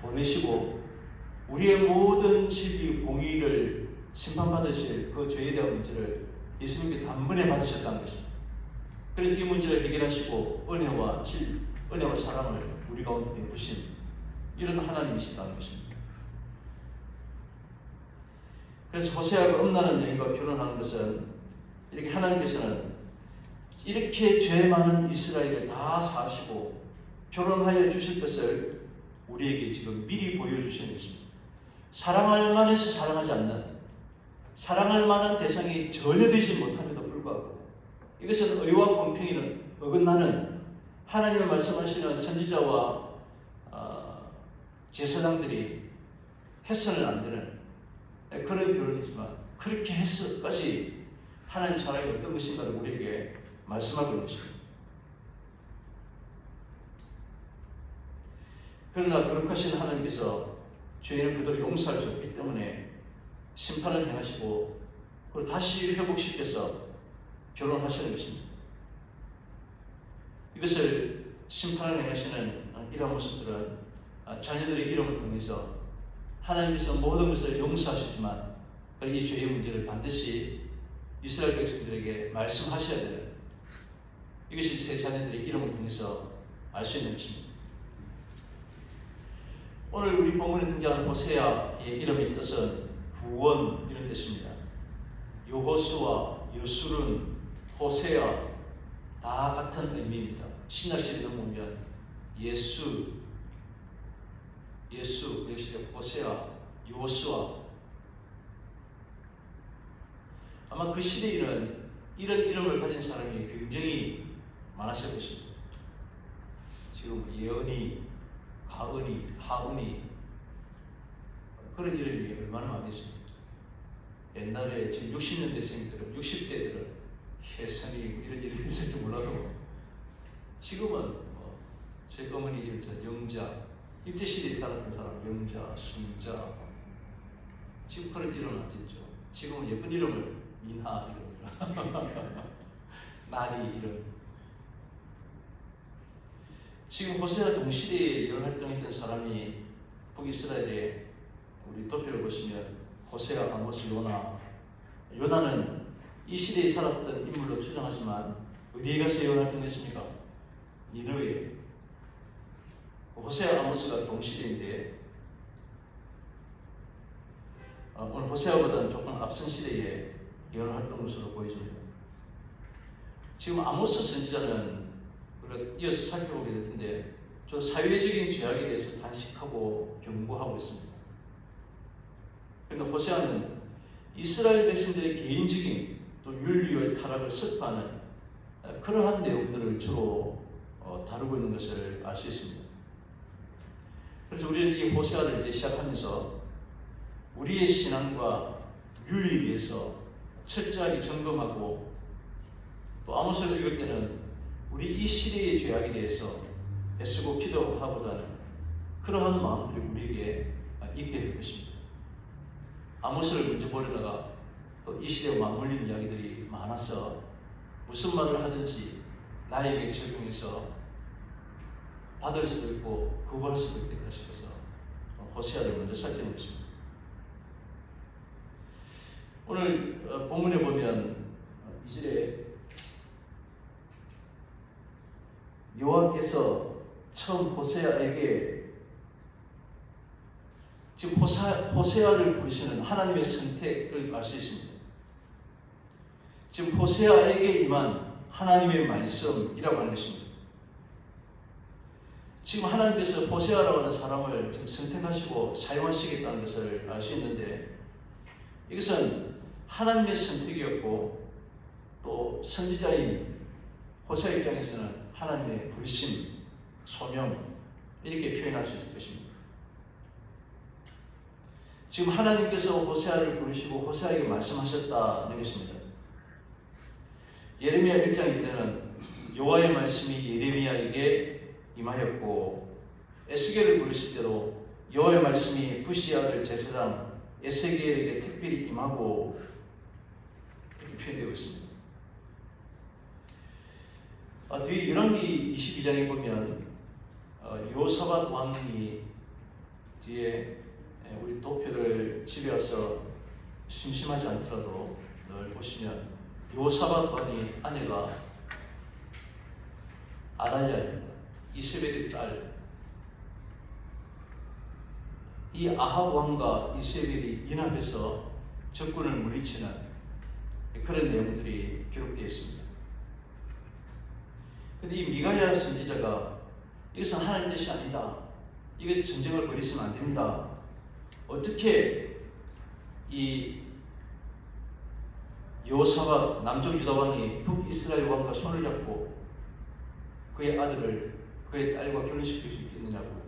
보내시고 우리의 모든 진리 공의를 심판받으실 그 죄에 대한 문제를 예수님께 단번에 받으셨다는 것입니다. 그래서 이 문제를 해결하시고 은혜와 진리, 은혜와 사랑을 우리 가운데 베푸신 이런 하나님이시다는 것입니다. 그래서 호세아가 음란한 여인과 결혼하는 것은 이렇게 하나님께서는 이렇게 죄 많은 이스라엘을 다 사시고 결혼하여 주실 것을 우리에게 지금 미리 보여주시는 것입니다. 사랑할 만해서 사랑하지 않는 사랑할 만한 대상이 전혀 되지 못함에도 불구하고 이것은 의와 공평에는 어긋나는 하나님의 말씀하시는 선지자와 제사장들이 해서는 안 되는 그런 결혼이지만 그렇게 해서까지 하나님 사랑이 어떤 것인가를 우리에게 말씀하고 있는 것입니다. 그러나 거룩하신 하나님께서 죄인은 그대로 용서할 수 없기 때문에 심판을 행하시고 그걸 다시 회복시켜서 결혼하시는 것입니다. 이것을 심판을 행하시는 이러한 모습들은 자녀들의 이름을 통해서 하나님께서 모든 것을 용서하시지만 이 죄의 문제를 반드시 이스라엘 백성들에게 말씀하셔야 되는 이것이 새 자녀들의 이름을 통해서 알 수 있는 것입니다. 오늘 우리 본문에 등장하는 호세아의 이름의 뜻은 구원 이런 뜻입니다. 여호수아, 여술은, 호세아 다 같은 의미입니다. 신약시대 넘으면 예수, 역시 호세아, 여호수아 아마 그 시대에는 이런 이름을 가진 사람이 굉장히 많았을 것입니다. 지금 예언이, 가은이, 하은이 그런 이름이 얼마나 많겠습니까? 옛날에 지금 60년대생들은 60대들은 혜선이 이런 이름이 있을지 몰라도 지금은 제 어머니 이름 영자 일제시대에 살았던 사람 영자, 순자 지금 그런 이름은 안 짓죠. 지금은 예쁜 이름을 민하 이름 나리 이름 지금 호세아 동시대에 예언 활동했던 사람이 북이스라엘에 우리 도표를 보시면 호세아, 아모스, 요나 요나는 이 시대에 살았던 인물로 추정하지만 어디에 가서 예언 활동했습니까? 니느웨 호세아, 아모스가 동시대인데 오늘 호세아보다는 조금 앞선 시대에 예언 활동 모습으로 보여집니다. 지금 아모스 선지자는 우리가 이어서 살펴보게 될 텐데 저 사회적인 죄악에 대해서 단식하고 경고하고 있습니다. 그런데 호세아는 이스라엘 백성들의 개인적인 또 윤리의 타락을 습파하는 그러한 내용들을 주로 다루고 있는 것을 알 수 있습니다. 그래서 우리는 이 호세아를 이제 시작하면서 우리의 신앙과 윤리에 대해서 철저하게 점검하고 또 아모스를 읽을 때는 우리 이 시대의 죄악에 대해서 애쓰고 기도하고자 하는 그러한 마음들이 우리에게 있게 될 것입니다. 아모스를 먼저 보려다가 또 이 시대와 맞물리는 이야기들이 많아서 무슨 말을 하든지 나에게 적용해서 받을 수도 있고 거부할 수도 있겠다 싶어서 호세아를 먼저 살피는 것입니다. 오늘 본문에 보면 2절에 여호와께서 처음 호세아에게 지금 호세아를 부르시는 하나님의 선택을 알 수 있습니다. 지금 호세아에게 임한 하나님의 말씀이라고 하는 것입니다. 지금 하나님께서 호세아라고 하는 사람을 지금 선택하시고 사용하시겠다는 것을 알 수 있는데 이것은 하나님의 선택이었고 또 선지자인 호세아 입장에서는 하나님의 부르심, 소명 이렇게 표현할 수 있을 것입니다. 지금 하나님께서 호세아를 부르시고 호세아에게 말씀하셨다는 것입니다. 예레미야 1장 1절에는 여호와의 말씀이 예레미야에게 임하였고 에스겔을 부르실 때로 여호와의 말씀이 부시 아들 제사장 에스겔에게 특별히 임하고 이렇게 표현되고 있습니다. 뒤에 열왕기 22장에 보면 여호사밧 왕이 뒤에 우리 도표를 집에 와서 심심하지 않더라도 늘 보시면 여호사밧 왕의 아내가 아달랴입니다. 이세벨의 딸. 이 아합 왕과 이세벨이 연합해서 적군을 물리치는 그런 내용들이 기록되어 있습니다. 그런데 이 미가야 선지자가 이것은 하나님 뜻이 아니다. 이것이 전쟁을 벌이시면 안 됩니다. 어떻게 이 여호사밧 남쪽 유다 왕이 북이스라엘 왕과 손을 잡고 그의 아들을 그의 딸과 결혼시킬 수 있겠느냐고.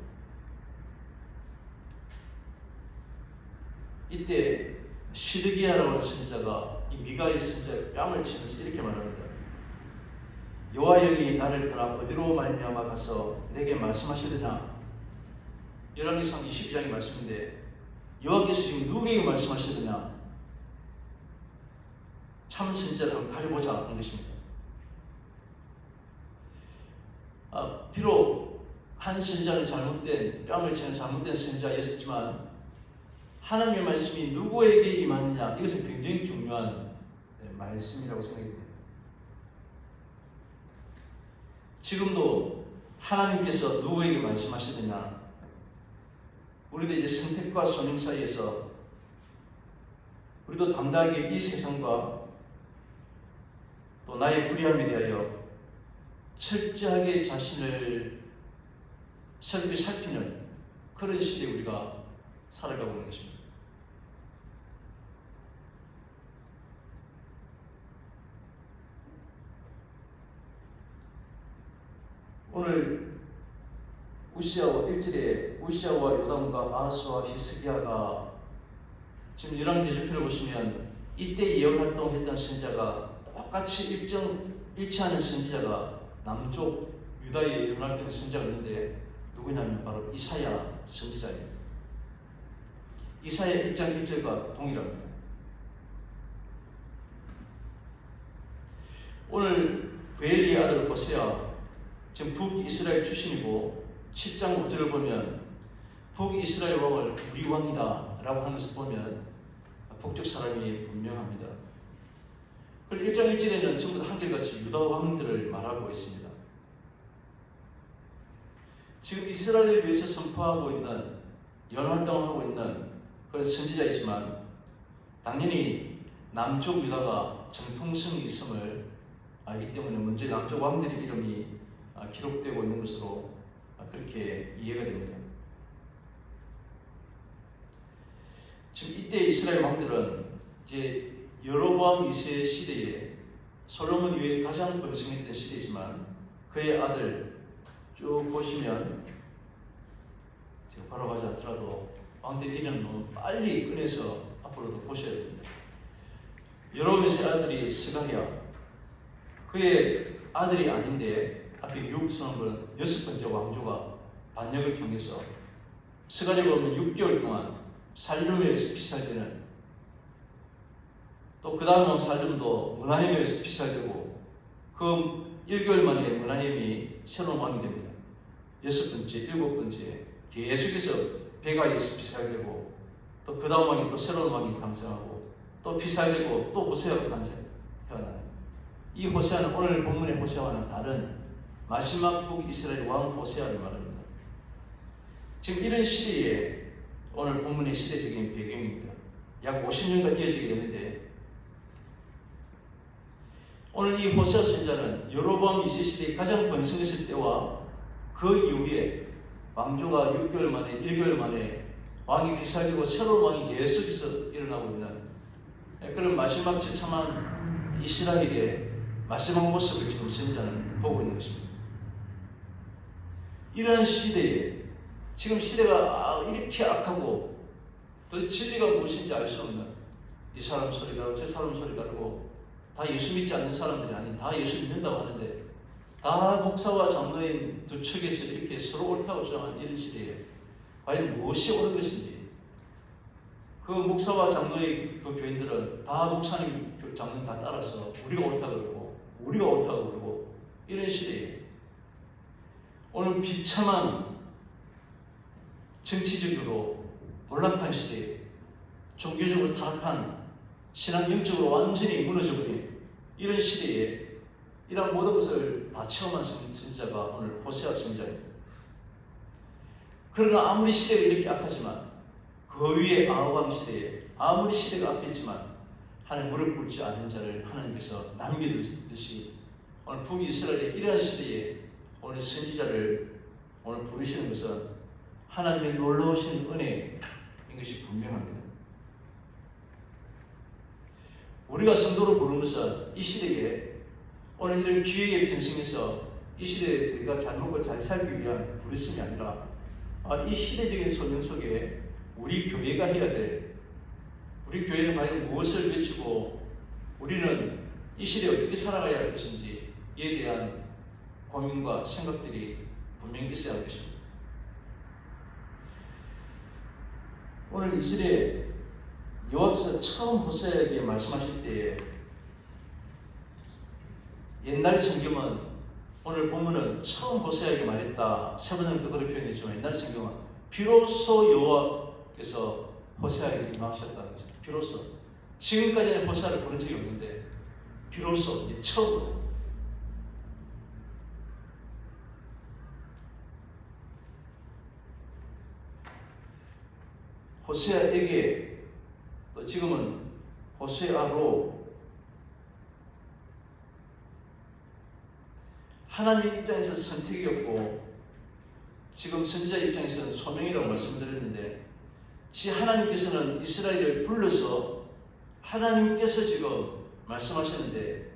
이때 시드기야라고 하는 선지자가 이 미가의 선지자의 뺨을 치면서 이렇게 말합니다. 여호와 영이 나를 떠나 어디로 말미암아 가서 내게 말씀하시느냐. 열왕기상 22장의 말씀인데 여호와께서 지금 누구에게 말씀하시느냐. 참 선지자를 한번 가려보자 하는 것입니다. 비록 한 선지자는 잘못된 뺨을 치는 잘못된 선지자였지만 하나님의 말씀이 누구에게 임하느냐 이것은 굉장히 중요한 말씀이라고 생각이 듭니다. 지금도 하나님께서 누구에게 말씀하시느냐 우리도 이제 선택과 소명 사이에서 우리도 담대하게 이 세상과 또 나의 불의함에 대하여 철저하게 자신을 살피는 그런 시대에 우리가 살아가고 있는 것입니다. 오늘 우시아와 1절에 우시아와 요담과 아하스와 히스기야가 지금 열왕 대조표를 보시면 이때 예언 활동했던 선지자가 똑같이 일치하는 선지자가 남쪽 유다의 예언 활동의 선지자가 있는데 누구냐면 바로 이사야 선지자입니다. 이사야 1장 1절과 동일합니다. 오늘 베엘리의 아들 호세아 지금 북이스라엘 출신이고 7장 5절을 보면 북이스라엘 왕을 우리 왕이다 라고 하는 것을 보면 북쪽 사람이 분명합니다. 그리고 1장 1절에는 전부 다 한결같이 유다 왕들을 말하고 있습니다. 지금 이스라엘을 위해서 선포하고 있는 연활동하고 있는 그런 선지자이지만 당연히 남쪽 유다가 정통성이 있음을 알기 때문에 먼저 남쪽 왕들의 이름이 기록되고 있는 것으로 그렇게 이해가 됩니다. 지금 이때 이스라엘 왕들은 이제 여로보암 2세 시대에 솔로몬 이후에 가장 번성했던 시대이지만 그의 아들 쭉 보시면 걸어가지 않더라도 왕들의 이름을 너무 빨리 꺼내서 앞으로도 보셔야 됩니다. 여로보암의 아들이 스가랴, 그의 아들이 아닌데 앞에 육수는 6번째 왕조가 반역을 통해서 스가랴가 오면 6개월 동안 살룸에서 피살되는, 또 그 다음 왕 살룸도 문하임에서 피살되고 그 1개월 만에 문하임이 새로운 왕이 됩니다. 6번째, 7번째 계속해서 베가이에서 피살되고 또 그 다음 왕이 또 새로운 왕이 탄생하고 또 피살되고 또 호세아가 태어나는, 이 호세아는 오늘 본문의 호세아와는 다른 마지막 북이스라엘 왕 호세아를 말합니다. 지금 이런 시대에 오늘 본문의 시대적인 배경입니다. 약 50년간 이어지게 되는데 오늘 이 호세아 선지자는 여로보암 2세 시대의 가장 번성했을 때와 그 이후에 왕조가 6개월 만에 1개월 만에 왕이 피살되고 새로운 왕이 계속해서 일어나고 있는 그런 마지막 처참한 이스라엘의 마지막 모습을 지금 선지자는 보고 있는 것입니다. 이런 시대에 지금 시대가 이렇게 악하고 또 진리가 무엇인지 알 수 없는, 이 사람 소리 다르고 저 사람 소리 다르고 다 예수 믿지 않는 사람들이 아닌, 다 예수 믿는다고 하는데 다 목사와 장로인 두 척에서 이렇게 서로 옳다고 주장하는 이런 시대에 과연 무엇이 옳은 것인지, 그 목사와 장로의 그 교인들은 다 목사님 장로님 다 따라서 우리가 옳다고 그러고 우리가 옳다고 그러고 이런 시대에 오늘 비참한 정치적으로 몰락한 시대에 종교적으로 타락한, 신앙 영적으로 완전히 무너져버린 이런 시대에 이런 모든 것을 다 체험한 선지자가 오늘 호세아 선지자입니다. 그러나 아무리 시대가 이렇게 악하지만 그 위에 아하방 시대에 아무리 시대가 악했지만 하나님 무릎 꿇지 않은 자를 하나님께서 남겨두듯이 오늘 북이스라엘의 이러한 시대에 오늘 선지자를 오늘 부르시는 것은 하나님의 놀라우신 은혜인 것이 분명합니다. 우리가 성도로 부르는 것은 이 시대에 오늘 이런 기회에 편성해서 이 시대에 내가 잘 먹고 잘 살기 위한 부르심이 아니라 이 시대적인 소명 속에 우리 교회가 해야 될, 우리 교회는 과연 무엇을 외치고 우리는 이 시대에 어떻게 살아가야 할 것인지에 대한 고민과 생각들이 분명히 있어야 할 것입니다. 오늘 이 시대에 여호와께서 처음 호세아에게 말씀하실 때에 옛날 성경은, 오늘 본문은 처음 호세아에게 말했다 세 번 정도 그렇게 표현했지만 옛날 성경은 비로소 여호와께서 호세아에게 임하셨다는 것입니다. 비로소. 지금까지는 호세아를 부른 적이 없는데 비로소 이제 처음으로. 호세아에게, 또 지금은 호세아로 하나님 입장에서 선택이었고 지금 선지자 입장에서는 소명이라고 말씀드렸는데, 하나님께서는 이스라엘을 불러서 하나님께서 지금 말씀하셨는데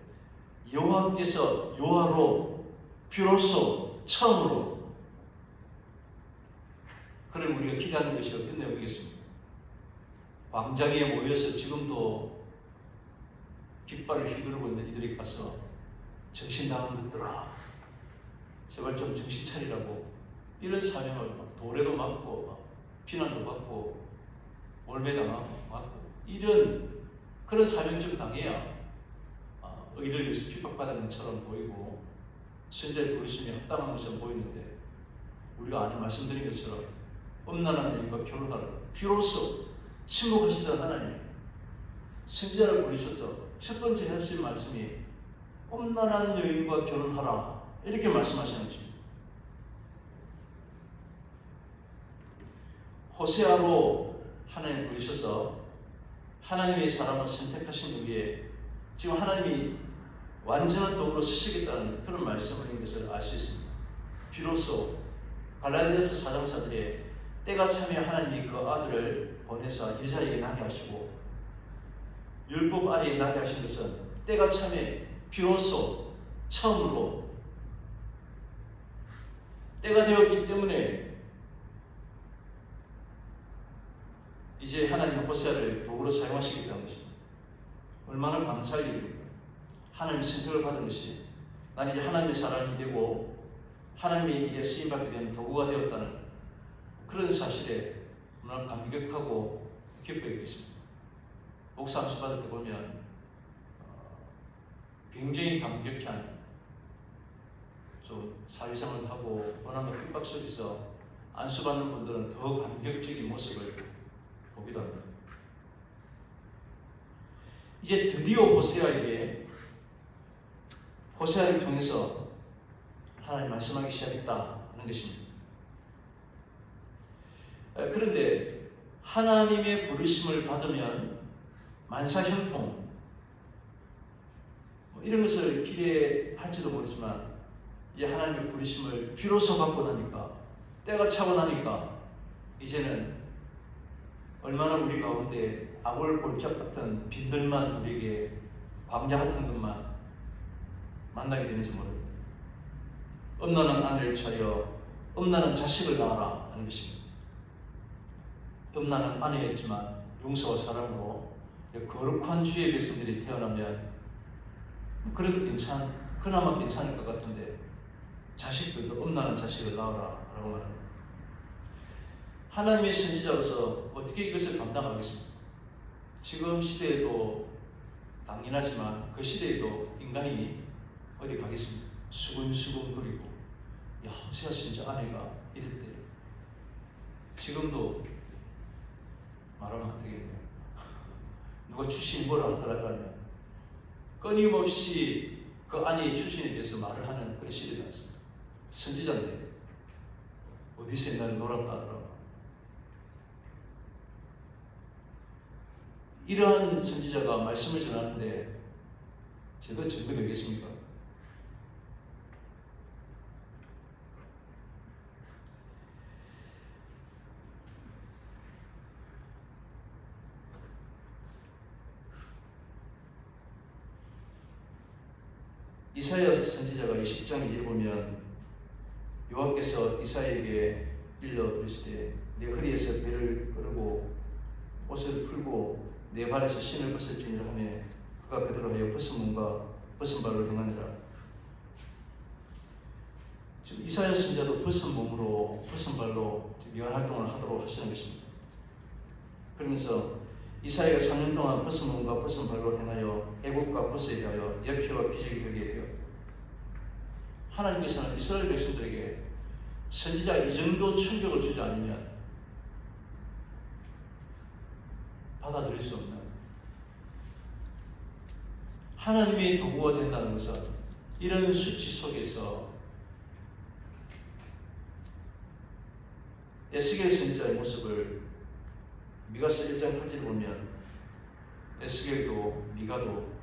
여호와께서 여호와로 비로소 처음으로, 그럼 우리가 기대하는 것이 끝내보겠습니다. 광장에 모여서 지금도 깃발을 휘두르고 있는 이들이 가서 정신 나간 것들아 제발 좀 정신 차리라고, 이런 사명을 막 도래도 맞고 막 비난도 받고 몰매당하고 맞고 이런 그런 사명적 당해야 의를 위해서 핍박받은 것처럼 보이고 선지자의 부르심이 합당한 것처럼 보이는데, 우리가 아까 말씀드린 것처럼 음란한 여인과 결혼하라, 비로소 침묵하시던 하나님 선지자를 부르셔서 첫 번째 하신 말씀이 음란한 여인과 결혼하라 이렇게 말씀하시는 것입니다. 호세아로 하나님 부르셔서 하나님의 사람을 선택하신 후에 지금 하나님이 완전한 도구로 쓰시겠다는 그런 말씀인 것을 알 수 있습니다. 비로소 갈라디아서 4장 4절에 때가 차면 하나님이 그 아들을 보내서 이스라엘에게 나게 하시고 율법 아래에 나게 하신 것은 때가 차면 비로소 처음으로 때가 되었기 때문에 이제 하나님은 호세아를 도구로 사용하시겠다는 것입니다. 얼마나 감사할 일입니까? 하나님의 선택을 받은 것이 난 이제 하나님의 사람이 되고 하나님의 일에 쓰임받게 되는 도구가 되었다는 그런 사실에 너무나 감격하고 기뻐했겠습니다. 목사 안수 받을 때 보면 굉장히 감격해 하는 좀 사회생활도 하고 고난과 핍박 속에서 안수받는 분들은 더 감격적인 모습을 보기도 합니다. 이제 드디어 호세아를 통해서 하나님 말씀하기 시작했다 하는 것입니다. 그런데 하나님의 부르심을 받으면 만사형통 이런 것을 기대할지도 모르지만 이제 하나님의 부르심을 비로소 받고 나니까 때가 차고 나니까 이제는 얼마나 우리 가운데 아골골짝 같은 빈들만 우리에게 광야 같은 것만 만나게 되는지 모릅니다. 음란한 아내를 취하여 음란한 자식을 낳아라 하는 것입니다. 음란한 아내였지만 용서와 사랑으로 거룩한 주의 백성들이 태어나면 그래도 그나마 괜찮을 것 같은데 자식들도 음란한 자식을 낳아라 라고 말합니다. 하나님의 선지자로서 어떻게 이것을 감당하겠습니까? 지금 시대에도 당연하지만 그 시대에도 인간이 어디 가겠습니까? 수근수근거리고 야 호세아 선지자 아내가 이랬대. 지금도 말하면 안 되겠네요. 누가 출신이 뭐라 하더라면 끊임없이 그 아내의 출신에 대해서 말을 하는 그런 시대가 났습니다. 선지자인데 어디서 옛날에 놀았다 하더라고. 이러한 선지자가 말씀을 전하는데 제대로 증거되겠습니까? 이사야 선지자가 20장 1에 보면 여호와께서 이사야에게 일러 이르시되 내 허리에서 배를 꺼르고 옷을 풀고 내 발에서 신을 벗을지니라 하며 그가 그대로 하여 벗은 몸과 벗은 발로 행하니라. 지금 이사야 선지자도 벗은 몸으로 벗은 발로 묘한 활동을 하도록 하시는 것입니다. 그러면서 이사야가 3년 동안 벗은 몸과 벗은 발로 행하여 애국과 구스에 대하여 예표와 기적이 되게 되어 하나님께서는 이스라엘 백성들에게 선지자 이 정도 충격을 주지 않으면 받아들일 수 없는 하나님의 도구가 된다는 것은 이런 수치 속에서 에스겔 선지자의 모습을 미가서 1장 8절을 보면 에스겔도 미가도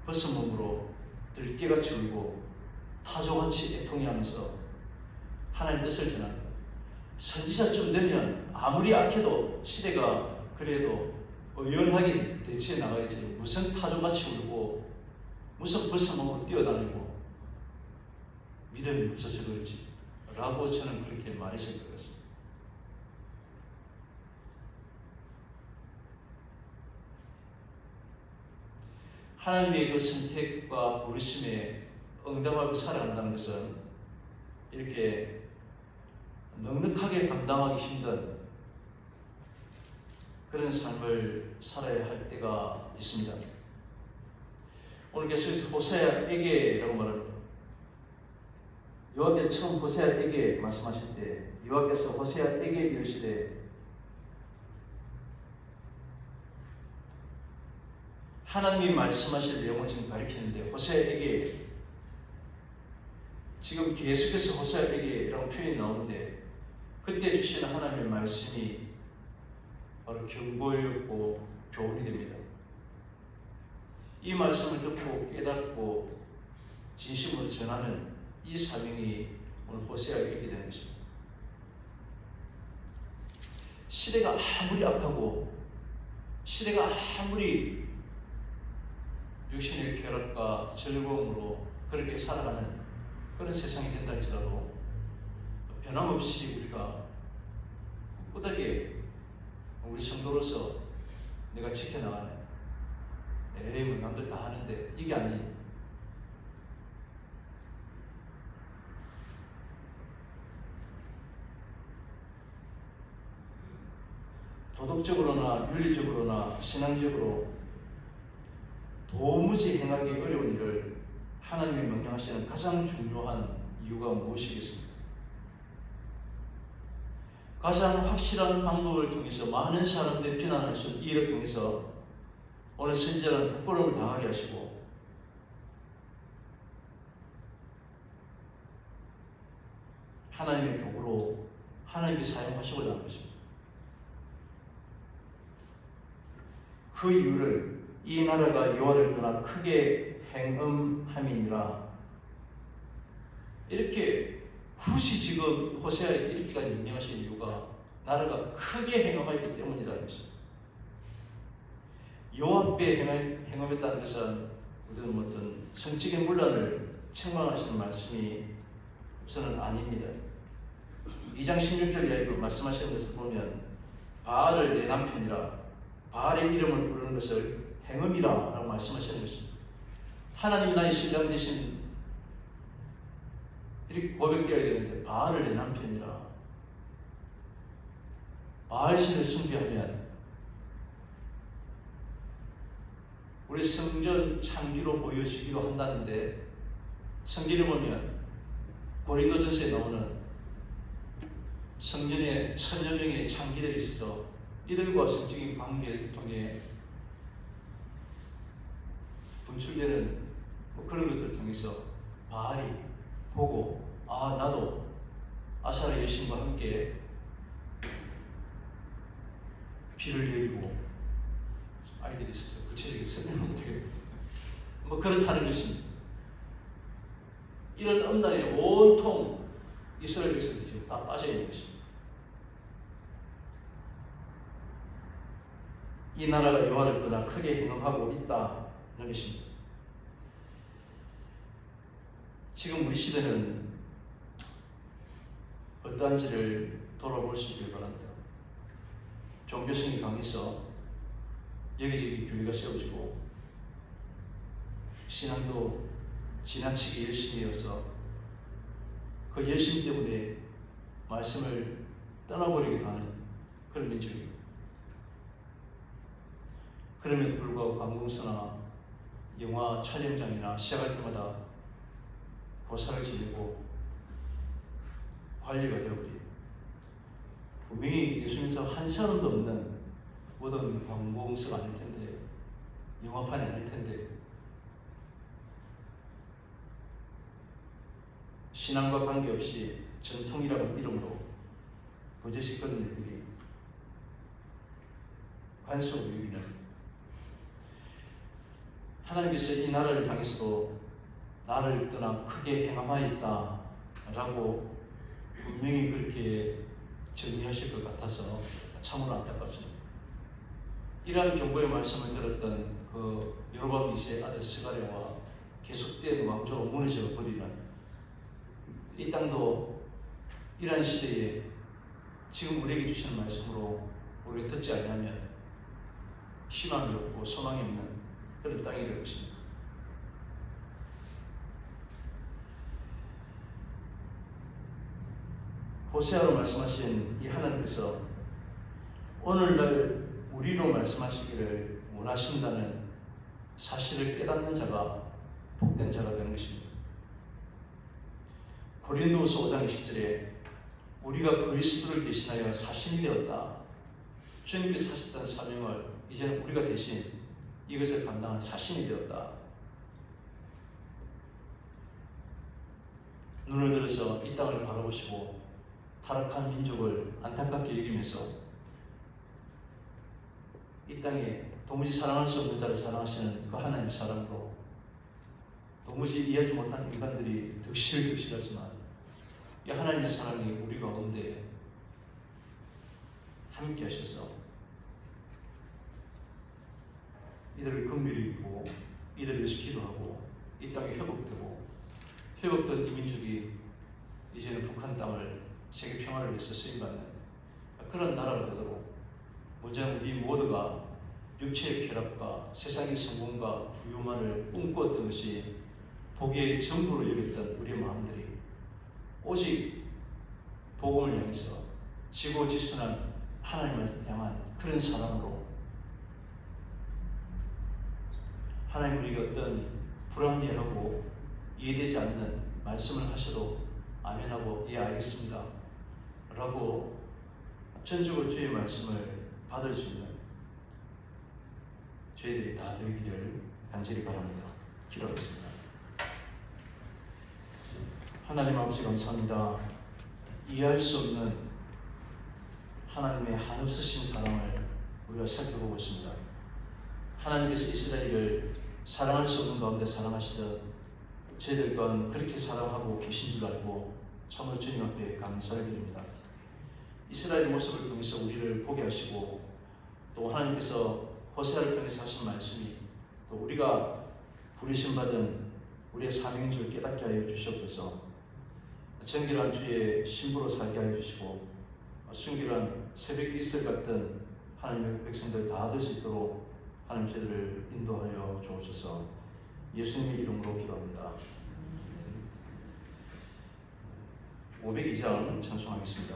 벗은 몸으로 들깨같이 울고 타조같이 애통해하면서 하나님 뜻을 전합니다. 선지자쯤 되면 아무리 악해도 시대가 그래도 의연하게 대처해 나가야지 무슨 타조같이 울고 무슨 벗은 몸으로 뛰어다니고 믿음이 없어서 그렇지 라고 저는 그렇게 말했을 것 같습니다. 하나님의 그 선택과 부르심에 응답하고 살아간다는 것은 이렇게 넉넉하게 감당하기 힘든 그런 삶을 살아야 할 때가 있습니다. 오늘 계속해서 호세아에게라고 말합니다. 여호와께서 처음 호세아에게 말씀하실 때 여호와께서 호세아에게 이르시되 하나님이 말씀하실 내용을 지금 가리키는데 호세아에게 지금 계속해서 호세아에게라고 표현이 나오는데 그때 주시는 하나님의 말씀이 바로 경고였고 교훈이 됩니다. 이 말씀을 듣고 깨닫고 진심으로 전하는 이 사명이 오늘 호세아에게 있게 되는 것입니다. 시대가 아무리 악하고 시대가 아무리 육신의 쾌락과 즐거움으로 그렇게 살아가는 그런 세상이 된다 할지라도 변함없이 우리가 꿋꿋하게 우리 성도로서 내가 지켜나가네. 에이, 뭐 남들 다 하는데 이게 아니. 도덕적으로나 윤리적으로나 신앙적으로 도무지 행하기 어려운 일을 하나님이 명령하시는 가장 중요한 이유가 무엇이겠습니까? 가장 확실한 방법을 통해서 많은 사람들이 비난할 수 있는 일을 통해서 오늘 선지자는 부끄러움을 당하게 하시고 하나님의 도구로 하나님이 사용하시고자 하는 것입니다. 그 이유를 이 나라가 여호와를 떠나 크게 행음함이니라. 이렇게 굳이 지금 호세아에 이렇게까지 명령하신 이유가 나라가 크게 행음하였기 때문이라는 것입니다. 여호와 앞에 행음했다는 것은 어떤 성적인 문란을 책망하시는 말씀이 우선은 아닙니다. 2장 16절에 말씀하시는 것을 보면 바알을 내 남편이라 바알의 이름을 부르는 것을 행음이라 라고 말씀하시는 것입니다. 하나님이 나의 신랑 되신 이렇게 고백되어야 되는데 바알을 내 남편이라. 바알신을 숭배하면 우리 성전 창기로 보여지기도 한다는데 성경에 보면 고린도전서에 나오는 성전에 1000여 명의 창기들이 있어서 이들과 성적인 관계를 통해 분출되는 그런 것들을 통해서 바알이 보고 나도 아사라 여신과 함께 피를 내리고 아이들이 있어서 구체적인 설명을 못하겠는데 그렇다는 것입니다. 이런 엄단에 온통 이스라엘 백성들이 지금 다 빠져있는 것입니다. 이 나라가 여호와를 떠나 크게 행음하고 있다는 것입니다. 지금 우리 시대는 어떠한지를 돌아볼 수 있길 바랍니다. 종교성이 강해서 여기저기 교회가 세워지고 신앙도 지나치게 열심히 해서 그 열심 때문에 말씀을 떠나버리기도 하는 그런 민족입니다. 그럼에도 불구하고 관공서나 영화 촬영장이나 시작할 때마다 고사를 지내고 관리가 되어버린 분명히 예수님에서 한 사람도 없는 모든 관공서가 아닐 텐데 영화판이 아닐 텐데 신앙과 관계없이 전통이라는 이름으로 버젓이 그런 일들이 관속을 여기는 하나님께서 이 나라를 향해서도 나를 떠나 크게 행함하였다 라고 분명히 그렇게 정리하실 것 같아서 참으로 안타깝습니다. 이러한 경고의 말씀을 들었던 그 여로보암 2세의 아들 스가랴와 계속된 왕조로 무너져 버리는 이 땅도 이러한 시대에 지금 우리에게 주시는 말씀으로 우리가 듣지 않으면 희망이 없고 소망이 없는 그런 땅이 될 것입니다. 호세아로 말씀하신 이 하나님께서 오늘날 우리로 말씀하시기를 원하신다는 사실을 깨닫는 자가 복된 자가 되는 것입니다. 고린도후서 5장 20절에 우리가 그리스도를 대신하여 사신이 되었다. 주님께서 하셨던 사명을 이제는 우리가 대신 이것을 감당하는 사신이 되었다. 눈을 들어서 이 땅을 바라보시고 타락한 민족을 안타깝게 여기면서 이 땅에 도무지 사랑할 수 없는 자를 사랑하시는 그 하나님의 사랑으로 도무지 이해하지 못하는 인간들이 득실득실하지만 이 하나님의 사랑이 우리 가운데 함께 하셔서 이들을 긍휼히 여기고 이들을 위해서 기도하고 이 땅이 회복된 이 민족이 이제는 북한 땅을 세계 평화를 위해서 쓰임받는 그런 나라가 되도록 문제는 우리 모두가 육체의 쾌락과 세상의 성공과 부유만을 꿈꾸었던 것이 복의 전부로 여겼던 우리의 마음들이 오직 복음을 향해서 지고지순한 하나님을 향한 그런 사랑으로 하나님 우리가 어떤 불합리하고 이해되지 않는 말씀을 하셔도 아멘하고 예 알겠습니다 라고 전적으로 주의 말씀을 받을 수 있는 저희들이 다 되기를 간절히 바랍니다. 기도하겠습니다. 하나님 아버지 감사합니다. 이해할 수 없는 하나님의 한없으신 사랑을 우리가 살펴보고 있습니다. 하나님께서 이스라엘을 사랑할 수 없는 가운데 사랑하시던 저희들 또한 그렇게 사랑하고 계신 줄 알고 참으로 주님 앞에 감사를 드립니다. 이스라엘의 모습을 통해서 우리를 보게 하시고 또 하나님께서 호세아를 통해서 하신 말씀이 또 우리가 부르심받은 우리의 사명인 줄 깨닫게 하여 주시옵소서. 정결한 주의 신부로 살게 하여 주시고 순결한 새벽 이슬 같은 하나님의 백성들 다 될 수 있도록 하나님 저희들을 인도하여 주옵소서. 예수님의 이름으로 기도합니다. 502장 찬송하겠습니다.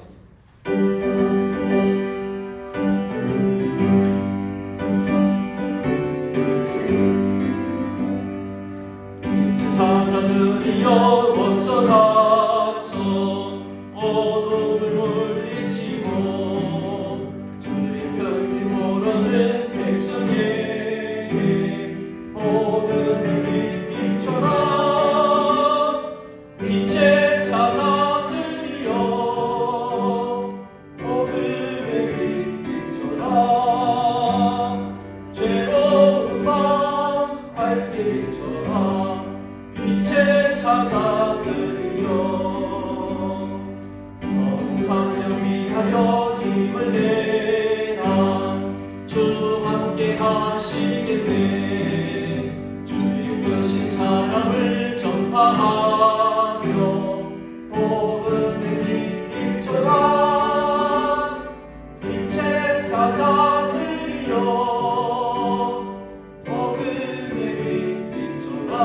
사자들이여 어서 가서 어둠을 물리치고 주의 별이 모르는 백성에게 복음을 빛 비춰라. 빛의 사자들이여 복음의 빛 비춰라. 죄로운 밤 밝게 비춰라. 빛의 사자들이여 성사를 위하여 힘을 내라. 주 함께 하시겠네. 주의 크신 사랑을 전파하며 복음의 빛 비춰라. 빛의 사자들이여 복음의 빛 비춰라.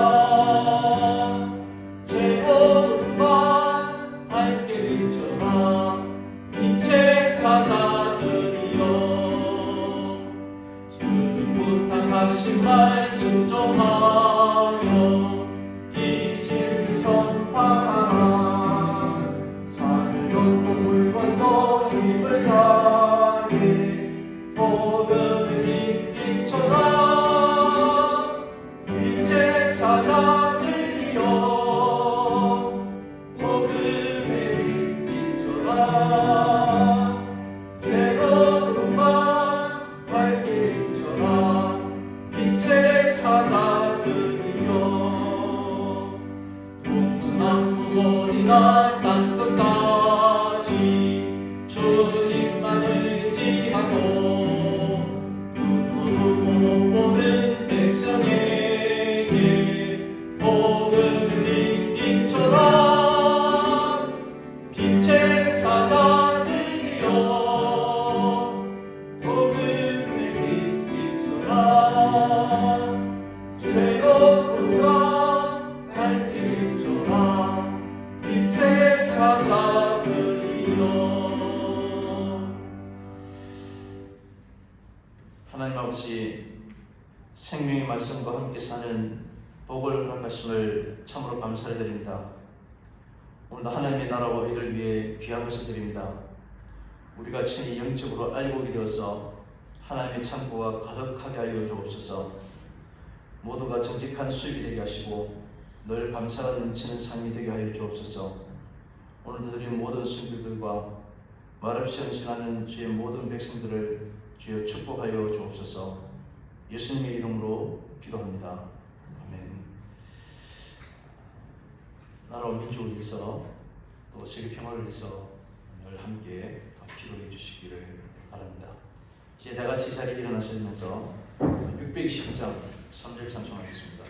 죄로운 밤 밝게 비춰라. 빛의 사자들이여 주님 부탁하신 말 순종하여 이 진리 전파하라. 산을 넘고 물 건너 힘을 다해 복음의 빛 비춰라. 빛의 사자들이여 복음의 빛 비춰라. 새로운 밤 밝게 비춰라. 빛의 사자들이여 동서남북 어디나 땅끝까지 주님만 의지하고 눈으로 못 보는 백성에게 복음의 빛 비춰라. 빛의 사자들이여 복음의 빛 비춰라. 죄로운 밤 밝게 비춰라. 빛의 사자들이여. 하나님 아버지 생명의 말씀과 함께 사는 복을 허락하심을 참으로 감사를 드립니다. 오늘도 하나님의 나라와 의를 위해 귀한 것을 드립니다. 우리가 친히 영적으로 알고 오게 되어서 하나님의 창고가 가득하게 하여 주옵소서. 모두가 정직한 수입이 되게 하시고 늘 감사가 넘치는 삶이 되게 하여 주옵소서. 오늘도 드린 모든 순교들과 말없이 헌신하는 주의 모든 백성들을 주여 축복하여 주옵소서. 예수님의 이름으로 기도합니다. 아멘. 나라와 민족을 위해서 또 세계 평화를 위해서 늘 함께 기도해 주시기를 바랍니다. 이제 다 같이 자리에 일어나시면서 620장 3절 찬송하겠습니다.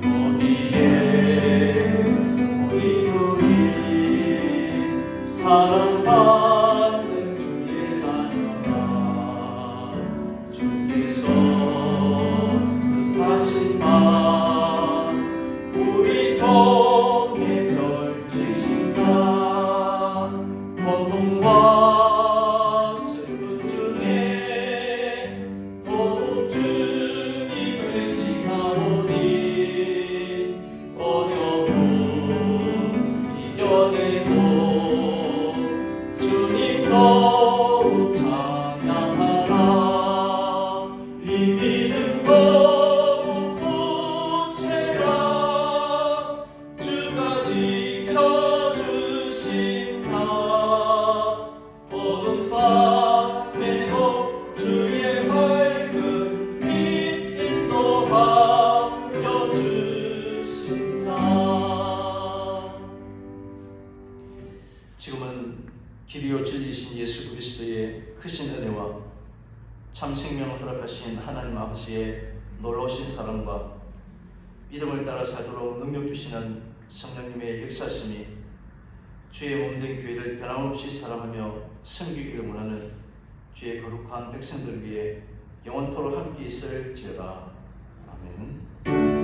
여기에 우리 사랑받는 주의 주께서 뜻하신 바 우리 통해 펼치신다. 고통과 슬픔 중에 더욱 주님 의지하오니 어려움 이겨내고 주님 더욱 찬양하라. 이 믿음 더욱 굳세라. 주가 지켜주신다. 어두운 밤에도 주의 밝은 빛 인도하여 주신다. 지금은 길이요 진리이신 예수 그리스도의 크신 은혜와 참 생명을 허락하신 하나님 아버지의 놀라우신 사랑과 믿음을 따라 살도록 능력 주시는 성령님의 역사심이 주의 몸된 교회를 변함없이 사랑하며 섬기기를 원하는 주의 거룩한 백성들 위해 영원토록 함께 있을지어다. 아멘.